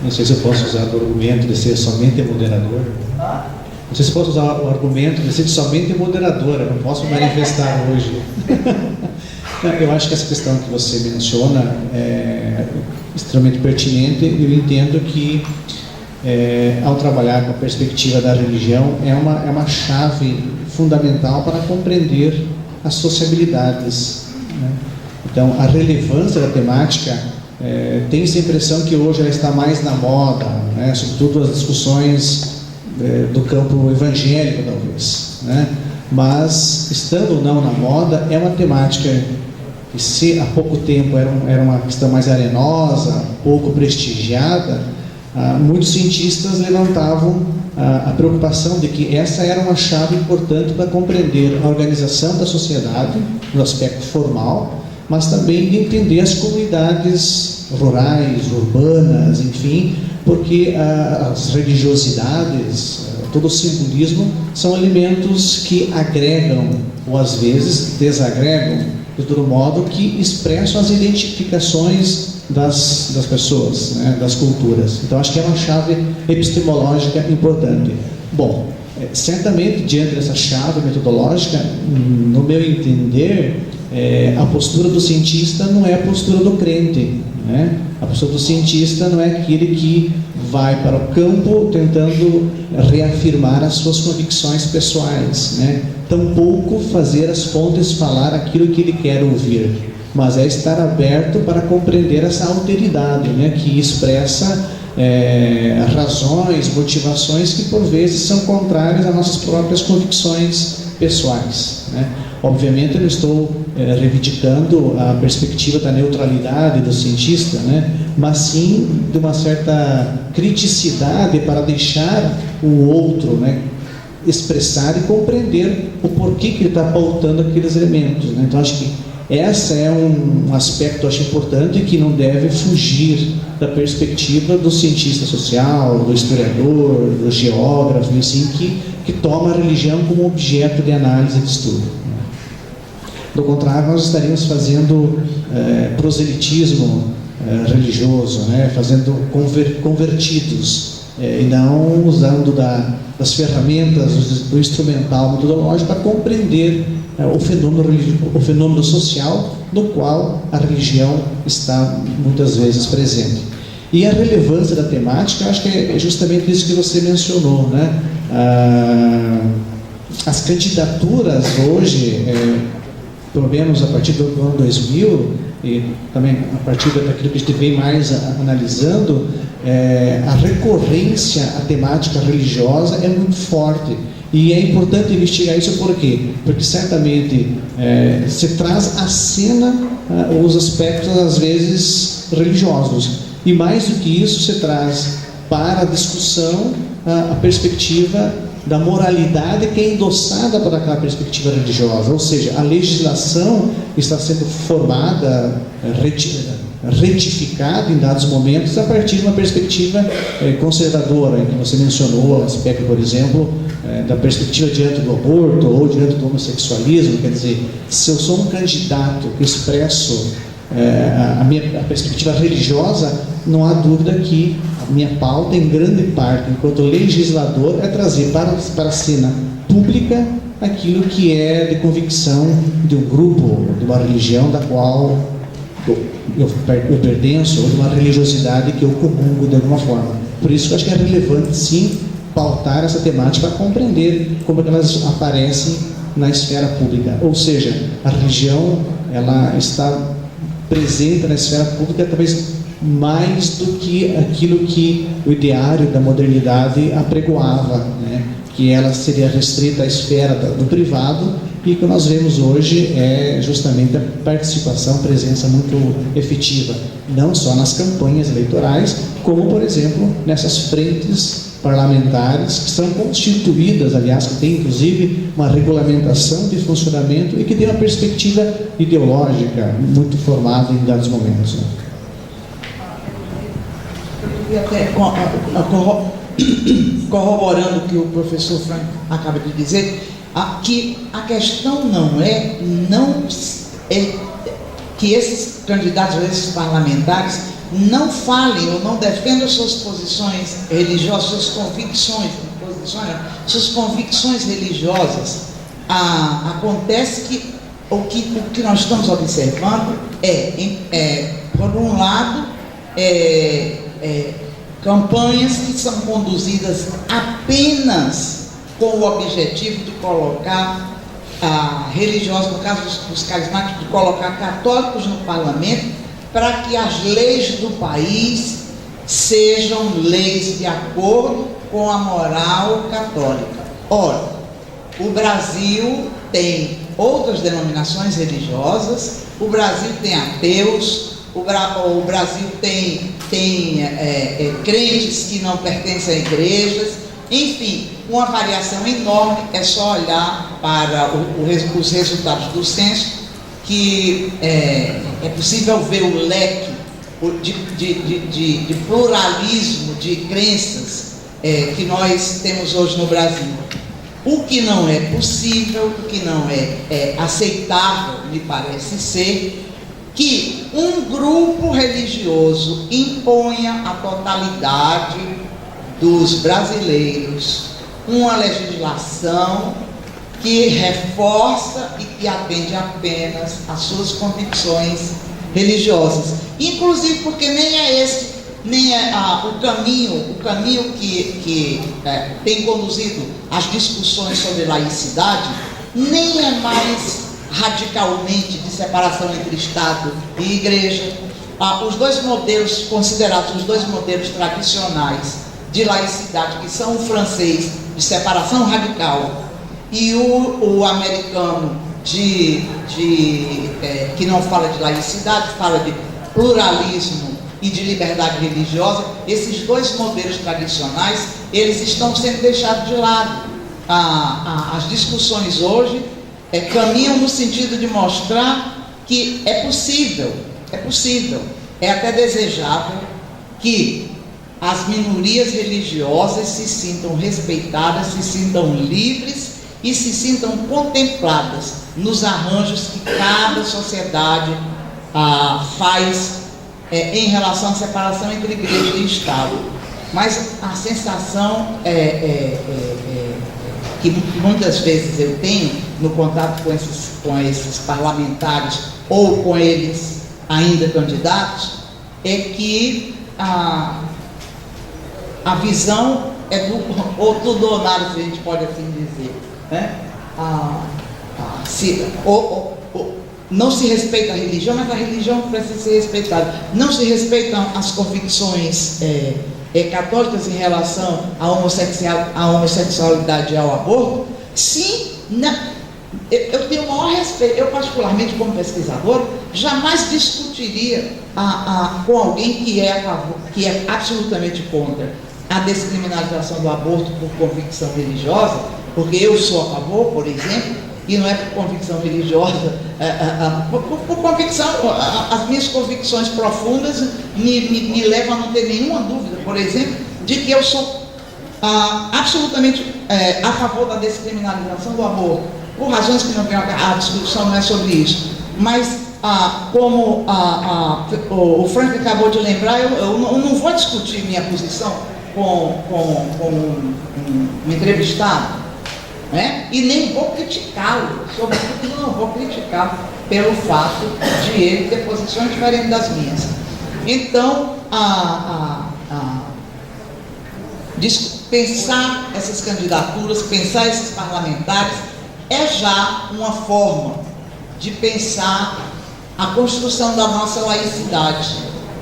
Não sei se eu posso usar o argumento de ser somente moderador. Não sei se posso usar o argumento de ser somente moderadora. Não posso manifestar hoje. Eu acho que essa questão que você menciona é extremamente pertinente. Eu entendo que ao trabalhar com a perspectiva da religião, é uma chave fundamental para compreender as sociabilidades, né? Então, a relevância da temática, tem-se a impressão que hoje ela está mais na moda, né? Sobretudo as discussões do campo evangélico, talvez, né? Mas, estando ou não na moda, é uma temática que, se há pouco tempo era uma questão mais arenosa, pouco prestigiada, muitos cientistas levantavam a preocupação de que essa era uma chave importante para compreender a organização da sociedade, no aspecto formal, mas também de entender as comunidades rurais, urbanas, enfim, porque as religiosidades, todo o simbolismo, são elementos que agregam, ou às vezes desagregam, de todo modo, que expressam as identificações das pessoas, né, das culturas. Então, acho que é uma chave epistemológica importante. Bom, certamente, diante dessa chave metodológica, no meu entender, a postura do cientista não é a postura do crente, né? A postura do cientista não é aquele que vai para o campo tentando reafirmar as suas convicções pessoais, né? Tampouco fazer as fontes falar aquilo que ele quer ouvir, mas é estar aberto para compreender essa alteridade, né? Que expressa razões, motivações que por vezes são contrárias às nossas próprias convicções pessoais, né? Obviamente eu não estou reivindicando a perspectiva da neutralidade do cientista, né? Mas sim de uma certa criticidade para deixar o outro, né, expressar e compreender o porquê que ele está pautando aqueles elementos, né? Então acho que esse é um aspecto, acho importante, que não deve fugir da perspectiva do cientista social, do historiador, do geógrafo, assim, que toma a religião como objeto de análise e de estudo. Do contrário, nós estaríamos fazendo proselitismo religioso, né? Fazendo convertidos, e não usando das ferramentas do instrumental metodológico para compreender o fenômeno social no qual a religião está muitas vezes presente. E a relevância da temática, acho que é justamente isso que você mencionou, né? As candidaturas hoje, pelo menos a partir do ano 2000, e também a partir daquilo que a gente vem mais analisando, a recorrência à temática religiosa é muito forte. E é importante investigar isso por quê? Porque certamente se traz à cena os aspectos, às vezes, religiosos. E mais do que isso, se traz para a discussão a perspectiva da moralidade que é endossada por aquela perspectiva religiosa. Ou seja, a legislação está sendo formada, retificada em dados momentos a partir de uma perspectiva conservadora, em que você mencionou o aspecto, por exemplo, da perspectiva diante do aborto ou diante do homossexualismo. Quer dizer, se eu sou um candidato que expresso a perspectiva religiosa, não há dúvida que a minha pauta, em grande parte, enquanto legislador, é trazer para a cena pública aquilo que é de convicção de um grupo, de uma religião da qual eu pertenço, ou de uma religiosidade que eu comungo de alguma forma. Por isso que eu acho que é relevante, sim, pautar essa temática para compreender como elas aparecem na esfera pública. Ou seja, a religião, ela está presente na esfera pública talvez mais do que aquilo que o ideário da modernidade apregoava, né? Que ela seria restrita à esfera do privado, e o que nós vemos hoje é justamente a participação, presença muito efetiva, não só nas campanhas eleitorais, como, por exemplo, nessas frentes parlamentares que são constituídas, aliás, que tem inclusive uma regulamentação de funcionamento e que tem uma perspectiva ideológica muito formada em dados momentos. E até corroborando o que o professor Frank acaba de dizer, que a questão não é que esses candidatos, esses parlamentares, não falem ou não defendam suas posições religiosas, suas convicções religiosas. Acontece que o que nós estamos observando por um lado, campanhas que são conduzidas apenas com o objetivo de colocar religiosos, no caso dos carismáticos, de colocar católicos no parlamento, para que as leis do país sejam leis de acordo com a moral católica. Ora, o Brasil tem outras denominações religiosas, o Brasil tem ateus, o Brasil tem crentes que não pertencem a igrejas, enfim, uma variação enorme. É só olhar para os resultados do censo, que é possível ver o de pluralismo de crenças que nós temos hoje no Brasil. O que não é possível, o que não é aceitável, me parece ser, que um grupo religioso imponha à totalidade dos brasileiros uma legislação que reforça e que atende apenas às suas convicções religiosas. Inclusive porque nem é esse, nem é o caminho que tem conduzido as discussões sobre laicidade, nem é mais radicalmente de separação entre Estado e Igreja. Os dois modelos considerados, os dois modelos tradicionais de laicidade, que são o francês, de separação radical, e o americano, que não fala de laicidade, fala de pluralismo e de liberdade religiosa. Esses dois modelos tradicionais, eles estão sendo deixados de lado. As discussões hoje caminham no sentido de mostrar que é possível, é até desejável que as minorias religiosas se sintam respeitadas, se sintam livres e se sintam contempladas nos arranjos que cada sociedade faz em relação à separação entre igreja e Estado. Mas a sensação que muitas vezes eu tenho no contato com esses parlamentares ou com eles ainda candidatos é que a visão é do tudo ou nada, se a gente pode assim dizer, né? Não se respeita a religião, mas a religião precisa ser respeitada. Não se respeitam as convicções católicas em relação à homossexualidade e ao aborto. Sim, eu tenho o maior respeito. Eu, particularmente, como pesquisador, jamais discutiria com alguém que é absolutamente contra a descriminalização do aborto por convicção religiosa, porque eu sou a favor, por exemplo, e não é por convicção religiosa, por convicção. As minhas convicções profundas me levam a não ter nenhuma dúvida, por exemplo, de que eu sou absolutamente a favor da descriminalização do aborto, por razões que não vem a discussão não é sobre isso. Mas como o Frank acabou de lembrar, eu não vou discutir minha posição com um entrevistado, né? E nem vou criticá-lo, sobretudo não vou criticá-lo pelo fato de ele ter posições diferentes das minhas. Então, pensar essas candidaturas, pensar esses parlamentares, é já uma forma de pensar a construção da nossa laicidade.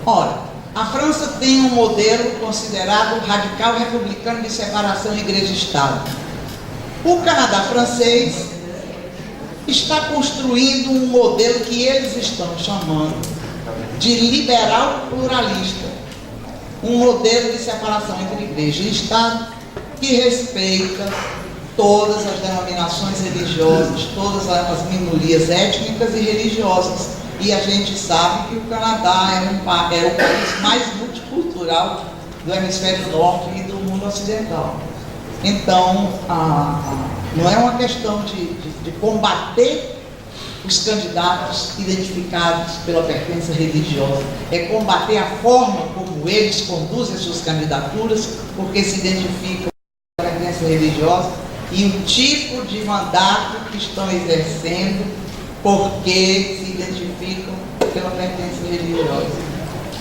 Ora, a França tem um modelo considerado radical republicano de separação igreja-estado. O Canadá francês está construindo um modelo que eles estão chamando de liberal pluralista, um modelo de separação entre igreja e Estado que respeita todas as denominações religiosas, todas as minorias étnicas e religiosas. E a gente sabe que o Canadá é o país mais multicultural do hemisfério norte e do mundo ocidental. Então, não é uma questão de combater os candidatos identificados pela pertença religiosa, é combater a forma como eles conduzem suas candidaturas, porque se identificam com a pertença religiosa, e o tipo de mandato que estão exercendo, porque se identificam pela pertença religiosa.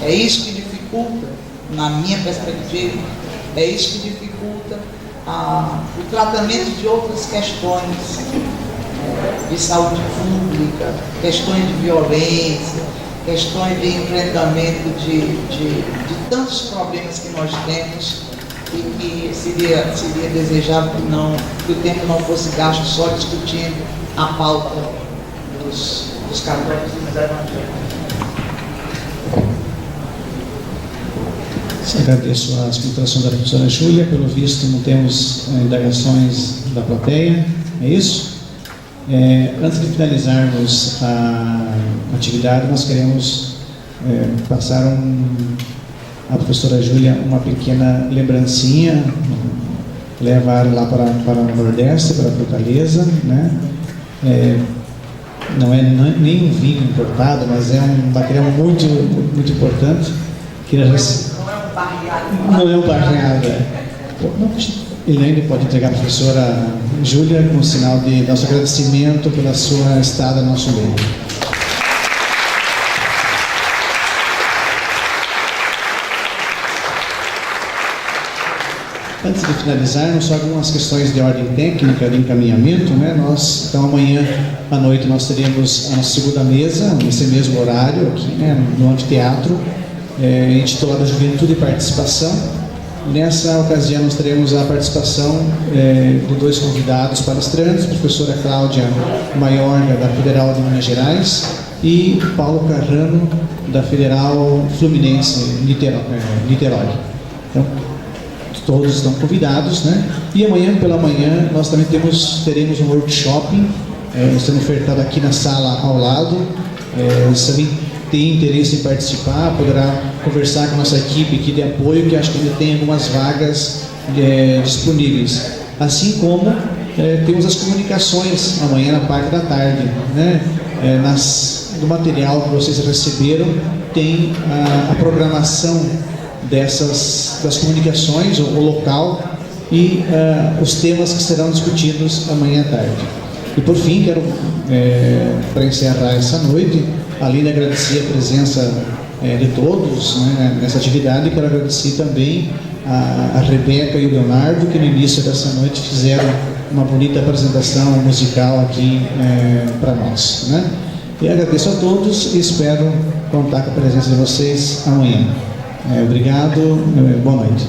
É isso que dificulta, na minha perspectiva, é isso que dificulta o tratamento de outras questões de saúde pública, questões de violência, questões de enfrentamento de tantos problemas que nós temos, e que seria desejável que o tempo não fosse gasto só discutindo a pauta dos católicos e dos evangélicos. Agradeço a explicação da professora Júlia. Pelo visto, não temos indagações da plateia, é isso? Antes de finalizarmos a atividade, nós queremos passaram a professora Júlia uma pequena lembrancinha, levaram lá para o Nordeste, para Fortaleza, né? Não é nem um vinho importado, mas é um material muito, muito importante. Não é um barreado. Ele ainda pode entregar a professora Júlia como sinal de nosso agradecimento pela sua estada no nosso meio. Antes de finalizarmos, só algumas questões de ordem técnica, de encaminhamento, né? Então amanhã à noite nós teremos a nossa segunda mesa, nesse mesmo horário, aqui, né, no anfiteatro, intitulada Juventude e Participação. Nessa ocasião nós teremos a participação de dois convidados palestrantes, a professora Cláudia Maiorga, da Federal de Minas Gerais, e Paulo Carrano, da Federal Fluminense, Niterói. Então, todos estão convidados, né? E amanhã pela manhã nós também teremos um workshop sendo ofertado aqui na sala ao lado. Se alguém tem interesse em participar, poderá conversar com a nossa equipe aqui de apoio, que acho que ainda tem algumas vagas disponíveis. Assim como temos as comunicações amanhã na parte da tarde, né? Do material que vocês receberam tem a programação das comunicações, o local e os temas que serão discutidos amanhã à tarde. E por fim, quero, para encerrar essa noite, além de agradecer a presença de todos, né, nessa atividade, quero agradecer também a Rebeca e o Leonardo, que no início dessa noite fizeram uma bonita apresentação musical aqui para nós, né? E agradeço a todos e espero contar com a presença de vocês amanhã. Obrigado, boa noite.